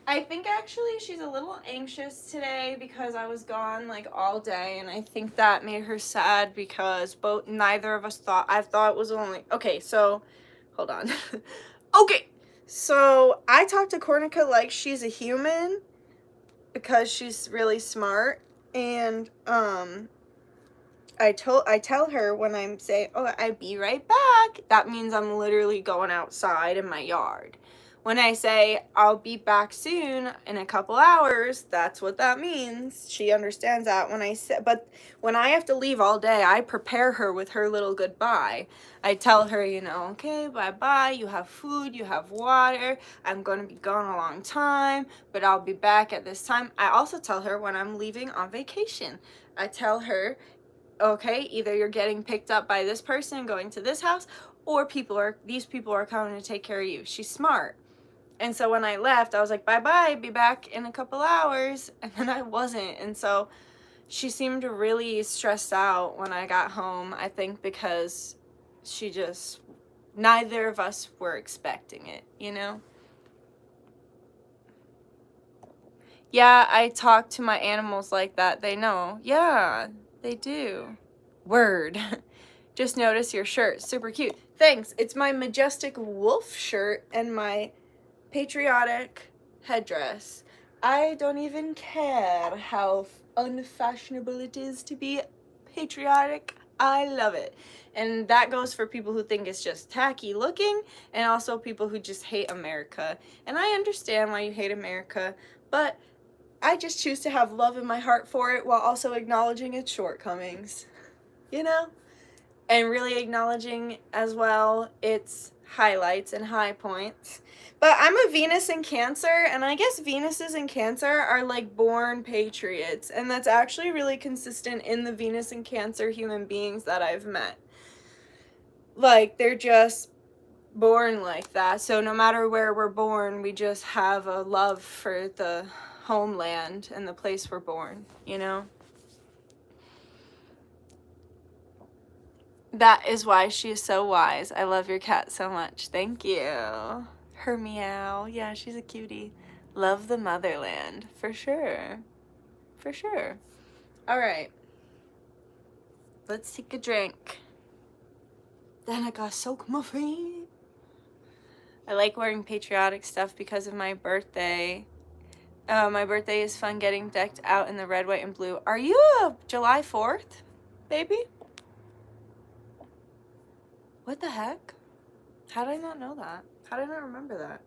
I think actually she's a little anxious today because I was gone like all day, and I think that made her sad because neither of us thought, I thought it was only, okay, so, hold on. Okay, so I talked to Cornica like she's a human because she's really smart, and I tell her when I'm saying, oh, I'll be right back, that means I'm literally going outside in my yard. When I say, I'll be back soon in a couple hours, that's what that means. She understands that when I say, but when I have to leave all day, I prepare her with her little goodbye. I tell her, you know, okay, bye-bye, you have food, you have water, I'm going to be gone a long time, but I'll be back at this time. I also tell her when I'm leaving on vacation. I tell her, okay, either you're getting picked up by this person going to this house, or these people are coming to take care of you. She's smart. And so when I left, I was like, bye-bye, be back in a couple hours. And then I wasn't. And so she seemed really stressed out when I got home, I think because neither of us were expecting it, you know? Yeah, I talk to my animals like that. They know. Yeah, they do. Word. Just notice your shirt. Super cute. Thanks. It's my majestic wolf shirt and my patriotic headdress. I don't even care how unfashionable it is to be patriotic. I love it. And that goes for people who think it's just tacky looking, and also people who just hate America. And I understand why you hate America, but I just choose to have love in my heart for it while also acknowledging its shortcomings. You know? And really acknowledging as well its highlights and high points. But I'm a Venus in Cancer, and I guess Venuses in Cancer are like born patriots, and that's actually really consistent in the Venus in Cancer human beings that I've met. Like, they're just born like that, so no matter where we're born, we just have a love for the homeland and the place we're born, you know? That is why she is so wise. I love your cat so much. Thank you. Her meow. Yeah, she's a cutie. Love the motherland. For sure. For sure. All right. Let's take a drink. Then I gotta soak my feet. I like wearing patriotic stuff because of my birthday. My birthday is fun getting decked out in the red, white, and blue. Are you a July 4th, baby? What the heck? How did I not know that? How did I not remember that?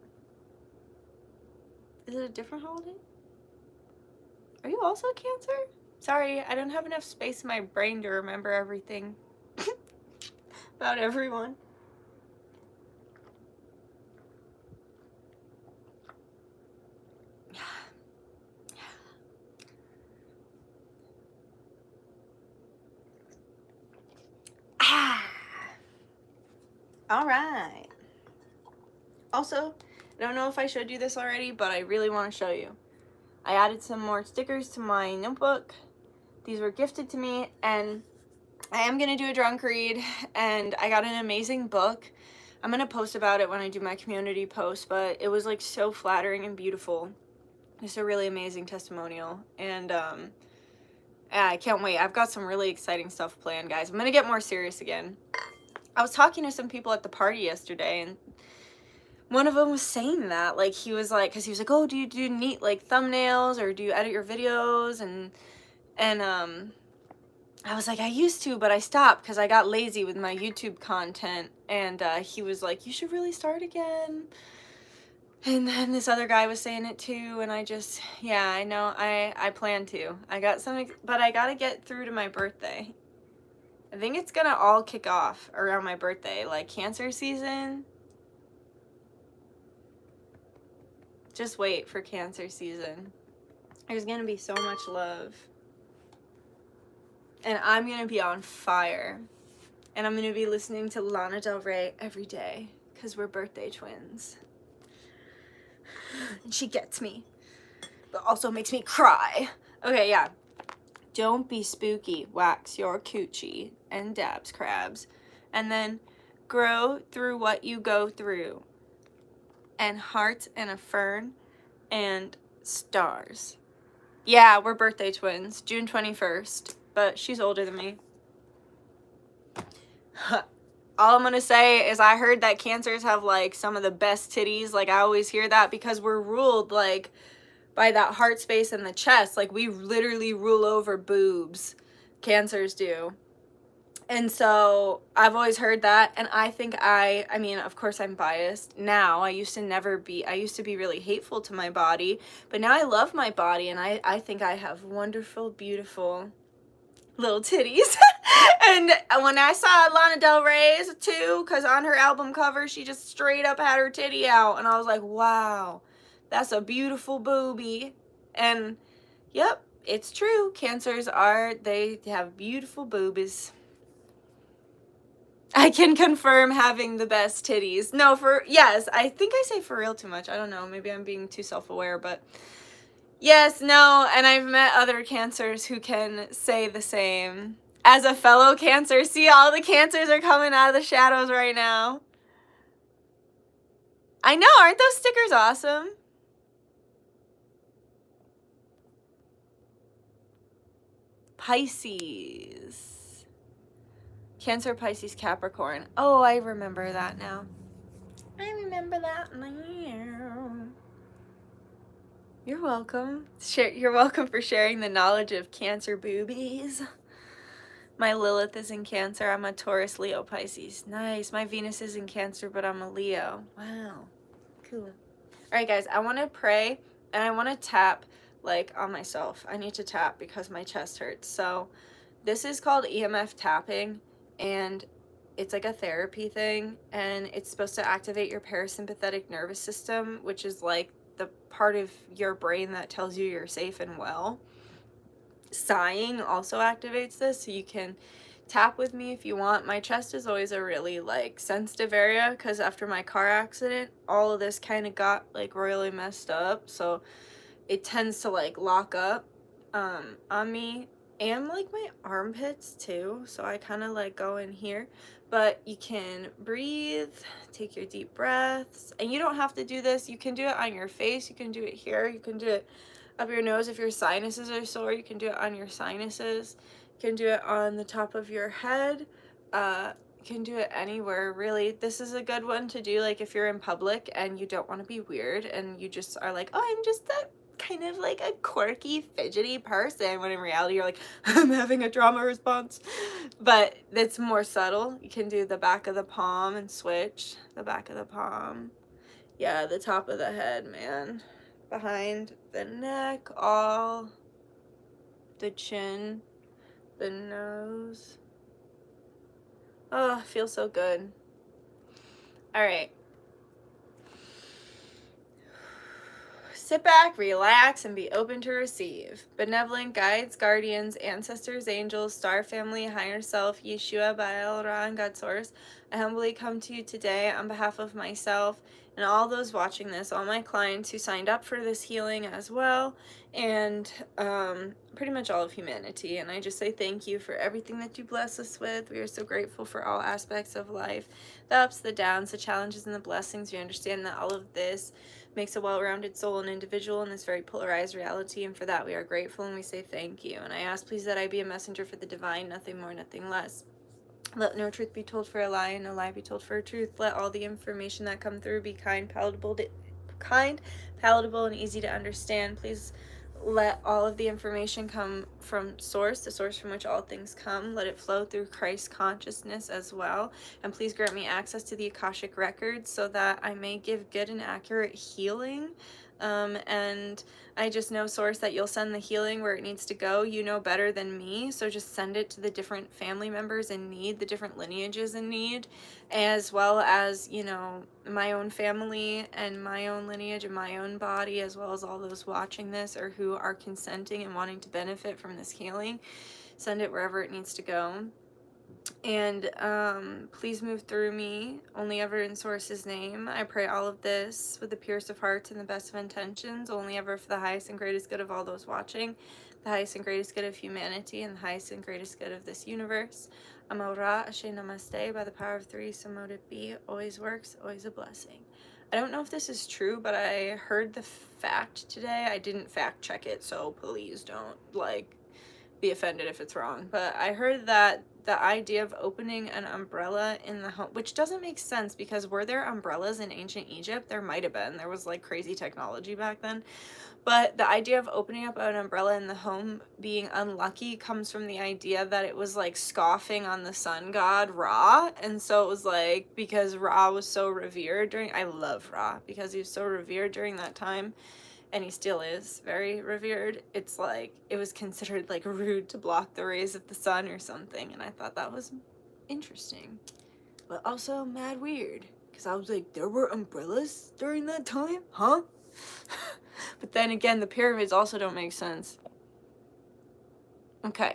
Is it a different holiday? Are you also a Cancer? Sorry, I don't have enough space in my brain to remember everything about everyone. All right. Also, I don't know if I showed you this already, but I really want to show you. I added some more stickers to my notebook. These were gifted to me, and I am going to do a drunk read, and I got an amazing book. I'm going to post about it when I do my community post, but it was like so flattering and beautiful. It's a really amazing testimonial, and yeah, I can't wait. I've got some really exciting stuff planned, guys. I'm going to get more serious again. I was talking to some people at the party yesterday, and one of them was saying that, like, he was like, because he was like, oh, do you do neat, like, thumbnails, or do you edit your videos, and I was like, I used to, but I stopped, because I got lazy with my YouTube content, and he was like, you should really start again, and then this other guy was saying it too, and I just, yeah, I know, I plan to, I got some, but I gotta get through to my birthday. I think it's gonna all kick off around my birthday, like Cancer season. Just wait for Cancer season. There's gonna be so much love. And I'm gonna be on fire. And I'm gonna be listening to Lana Del Rey every day, because we're birthday twins. And she gets me, but also makes me cry. Okay, yeah. Don't be spooky, wax your coochie and dabs crabs, and then grow through what you go through, and hearts and a fern and stars. Yeah, we're birthday twins, June 21st, but she's older than me. All I'm gonna say is I heard that Cancers have like some of the best titties. Like, I always hear that because we're ruled like by that heart space in the chest. Like, we literally rule over boobs. Cancers do. And so I've always heard that, and I think I mean, of course I'm biased now. I used to be really hateful to my body, but now I love my body, and I think I have wonderful, beautiful little titties. And when I saw Lana Del Rey's too, because on her album cover, she just straight up had her titty out, and I was like, wow, that's a beautiful boobie. And yep, it's true. Cancers they have beautiful boobies. I can confirm having the best titties. No, yes, I think I say for real too much. I don't know, maybe I'm being too self-aware, but yes, no, and I've met other Cancers who can say the same. As a fellow Cancer, see, all the Cancers are coming out of the shadows right now. I know, aren't those stickers awesome? Pisces. Cancer, Pisces, Capricorn. Oh, I remember that now. I remember that now. You're welcome. You're welcome for sharing the knowledge of Cancer boobies. My Lilith is in Cancer. I'm a Taurus, Leo, Pisces. Nice. My Venus is in Cancer, but I'm a Leo. Wow. Cool. All right, guys. I want to pray, and I want to tap, like, on myself. I need to tap because my chest hurts. So this is called EMF tapping, and it's like a therapy thing, and it's supposed to activate your parasympathetic nervous system, which is like the part of your brain that tells you you're safe and well. Sighing also activates this, so you can tap with me if you want. My chest is always a really like sensitive area because after my car accident, all of this kind of got like royally messed up, so it tends to like lock up on me and like my armpits too, so I kind of like go in here. But you can breathe, take your deep breaths, and you don't have to do this. You can do it on your face, you can do it here, you can do it up your nose. If your sinuses are sore, you can do it on your sinuses, you can do it on the top of your head, you can do it anywhere really. This is a good one to do like if you're in public and you don't want to be weird and you just are like, oh, I'm just a kind of like a quirky, fidgety person, when in reality you're like, I'm having a trauma response. But it's more subtle. You can do the back of the palm and switch the back of the palm. Yeah, the top of the head, man. Behind the neck, all the chin, the nose. Oh, feels so good. All right. Sit back, relax, and be open to receive. Benevolent guides, guardians, ancestors, angels, star family, higher self, Yeshua, Baal, Ra, and God Source, I humbly come to you today on behalf of myself and all those watching this, all my clients who signed up for this healing as well, and pretty much all of humanity. And I just say thank you for everything that you bless us with. We are so grateful for all aspects of life, the ups, the downs, the challenges, and the blessings. We understand that all of this makes a well-rounded soul and individual in this very polarized reality, and for that we are grateful and we say thank you. And I ask please that I be a messenger for the divine, nothing more, nothing less. Let no truth be told for a lie, and no lie be told for a truth. Let all the information that come through be kind, palatable, and easy to understand. Please let all of the information come from source, the source from which all things come. Let it flow through Christ consciousness as well. And please grant me access to the Akashic records so that I may give good and accurate healing. And I just know, Source, that you'll send the healing where it needs to go. You know better than me, so just send it to the different family members in need, the different lineages in need, as well as, you know, my own family and my own lineage and my own body, as well as all those watching this or who are consenting and wanting to benefit from this healing. Send it wherever it needs to go. And please move through me, only ever in Source's name. I pray all of this with the purest of hearts and the best of intentions, only ever for the highest and greatest good of all those watching, the highest and greatest good of humanity, and the highest and greatest good of this universe. Amon Ra, Ashe Namaste, by the power of three, so mote it be. Always works, always a blessing. I don't know if this is true, but I heard the fact today. I didn't fact check it, so please don't, like, be offended if it's wrong. But I heard that the idea of opening an umbrella in the home, which doesn't make sense because were there umbrellas in ancient Egypt? There might have been. There was like crazy technology back then. But the idea of opening up an umbrella in the home being unlucky comes from the idea that it was like scoffing on the sun god Ra. And so it was like, because Ra was so revered during, I love Ra because he was so revered during that time, and he still is very revered. It's like it was considered like rude to block the rays of the sun or something, and I thought that was interesting, but also mad weird, because I was like, there were umbrellas during that time, huh? But then again, the pyramids also don't make sense. Okay.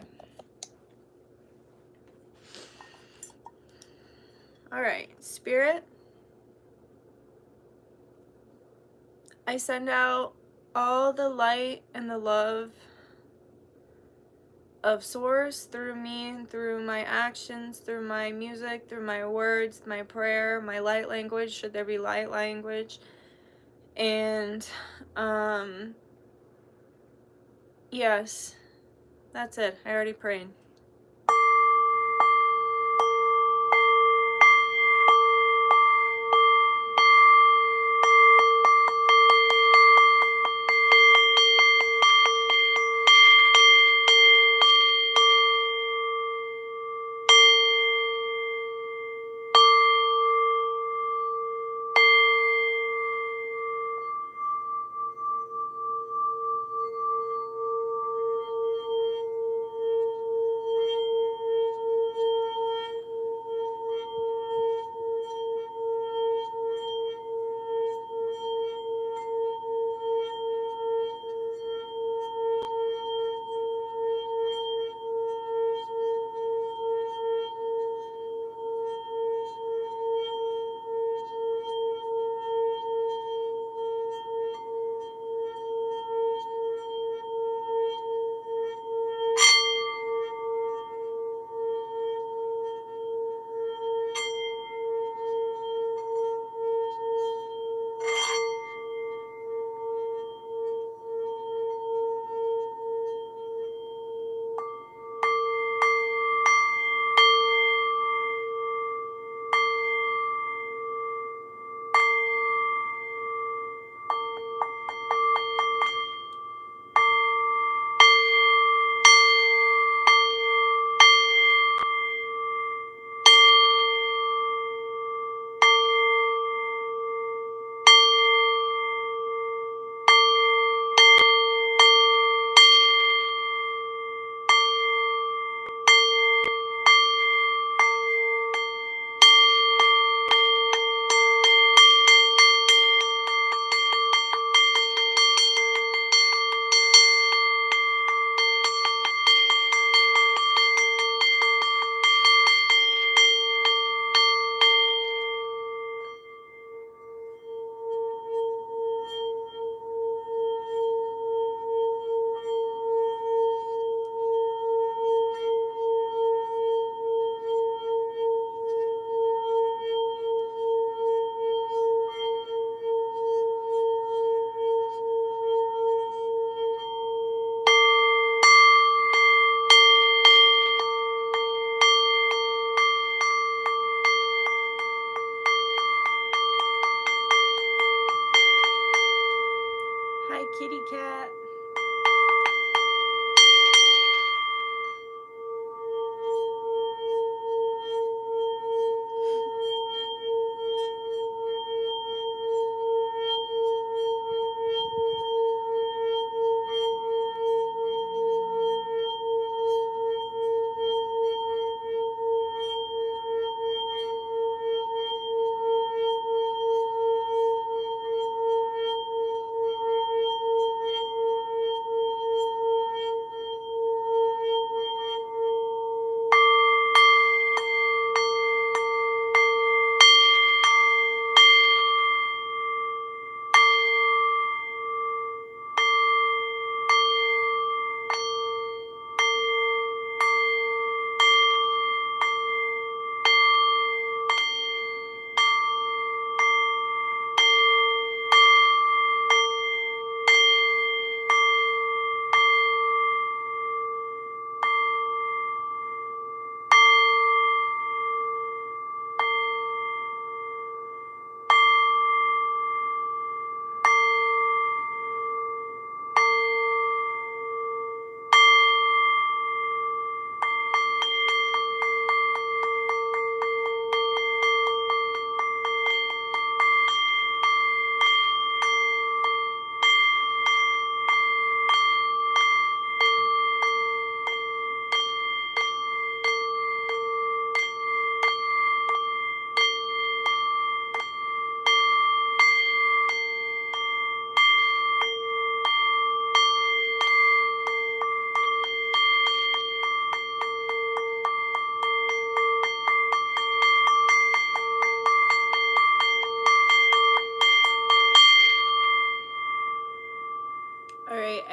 All right, Spirit, I send out all the light and the love of Source through me, through my actions, through my music, through my words, my prayer, my light language, should there be light language. And yes, that's it. I already prayed.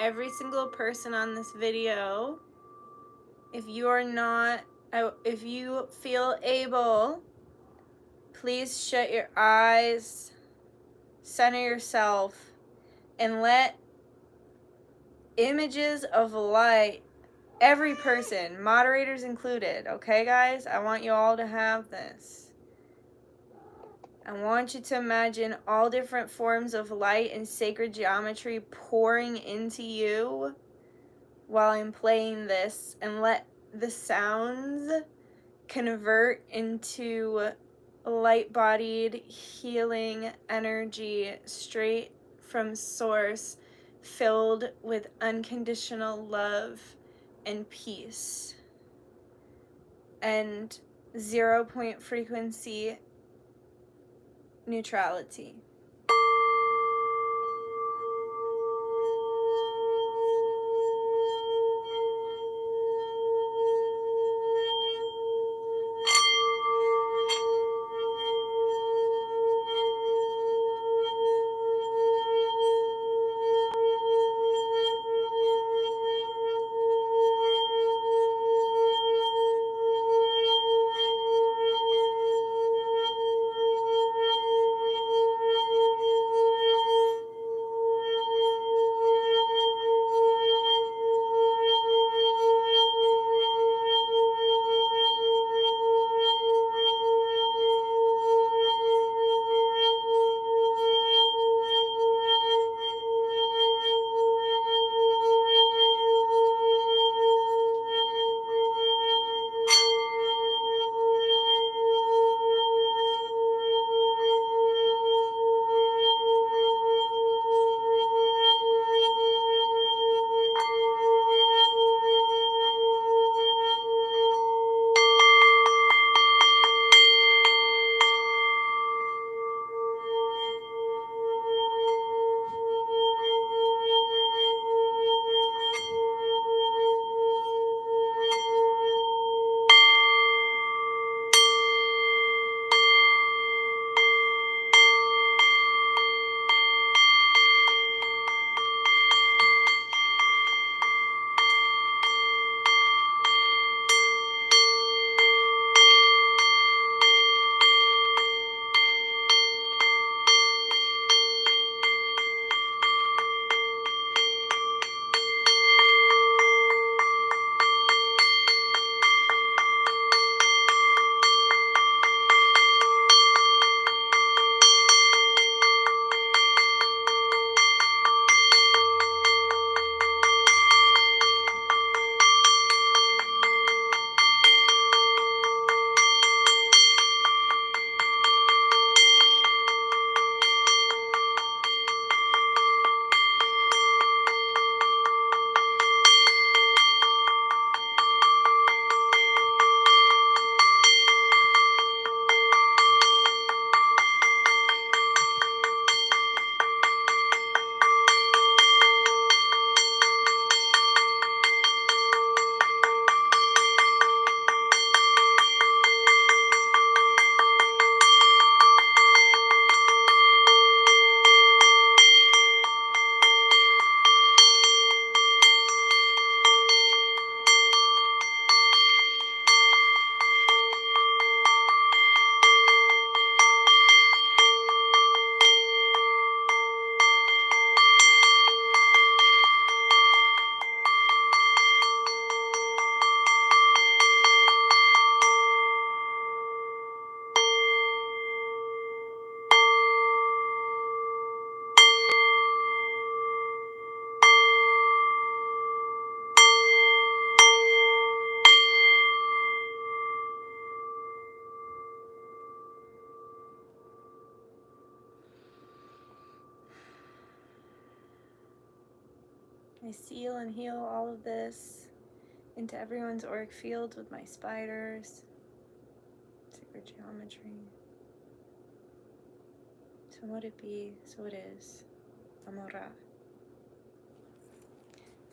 every single person on this video, if you feel able, please shut your eyes, center yourself, and let images of light, every person, moderators included, okay guys? I want you all to have this. I want you to imagine all different forms of light and sacred geometry pouring into you while I'm playing this, and let the sounds convert into light-bodied healing energy straight from source, filled with unconditional love and peace and 0-point frequency neutrality. I seal and heal all of this into everyone's auric fields with my spiders, sacred geometry. So let it be, so it is. Amora.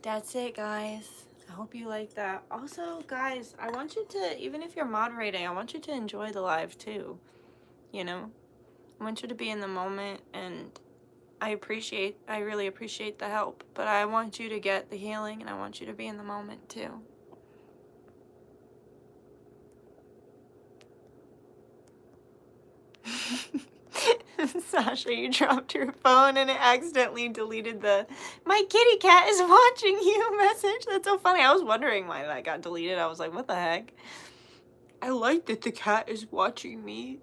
That's it, guys. I hope you like that. Also, guys, I want you to, even if you're moderating, I want you to enjoy the live too. You know? I want you to be in the moment and I really appreciate the help, but I want you to get the healing and I want you to be in the moment too. Sasha, you dropped your phone and it accidentally deleted the "my kitty cat is watching you" message. That's so funny. I was wondering why that got deleted. I was like, what the heck? I like that the cat is watching me.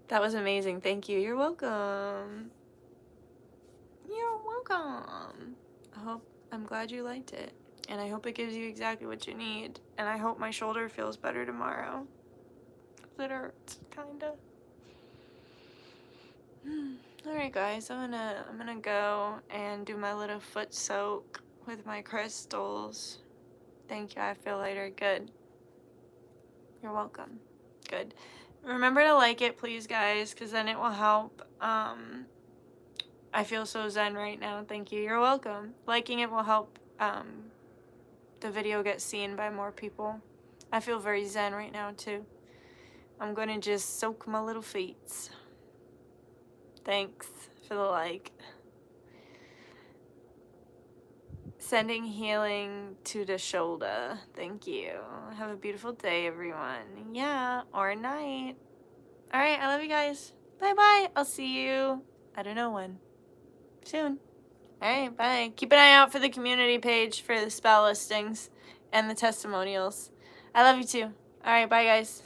That was amazing. Thank you. You're welcome. You're welcome. I'm glad you liked it. And I hope it gives you exactly what you need. And I hope my shoulder feels better tomorrow. It hurts, kinda. Alright guys, I'm gonna go and do my little foot soak with my crystals. Thank you, I feel lighter. Good. You're welcome. Good. Remember to like it, please, guys, because then it will help. I feel so zen right now. Thank you. You're welcome. Liking it will help the video get seen by more people. I feel very zen right now, too. I'm going to just soak my little feet. Thanks for the like. Sending healing to the shoulder. Thank you. Have a beautiful day, everyone. Yeah, or night. All right, I love you guys. Bye-bye. I'll see you, I don't know when. Soon. All right, bye. Keep an eye out for the community page for the spell listings and the testimonials. I love you too. All right, bye, guys.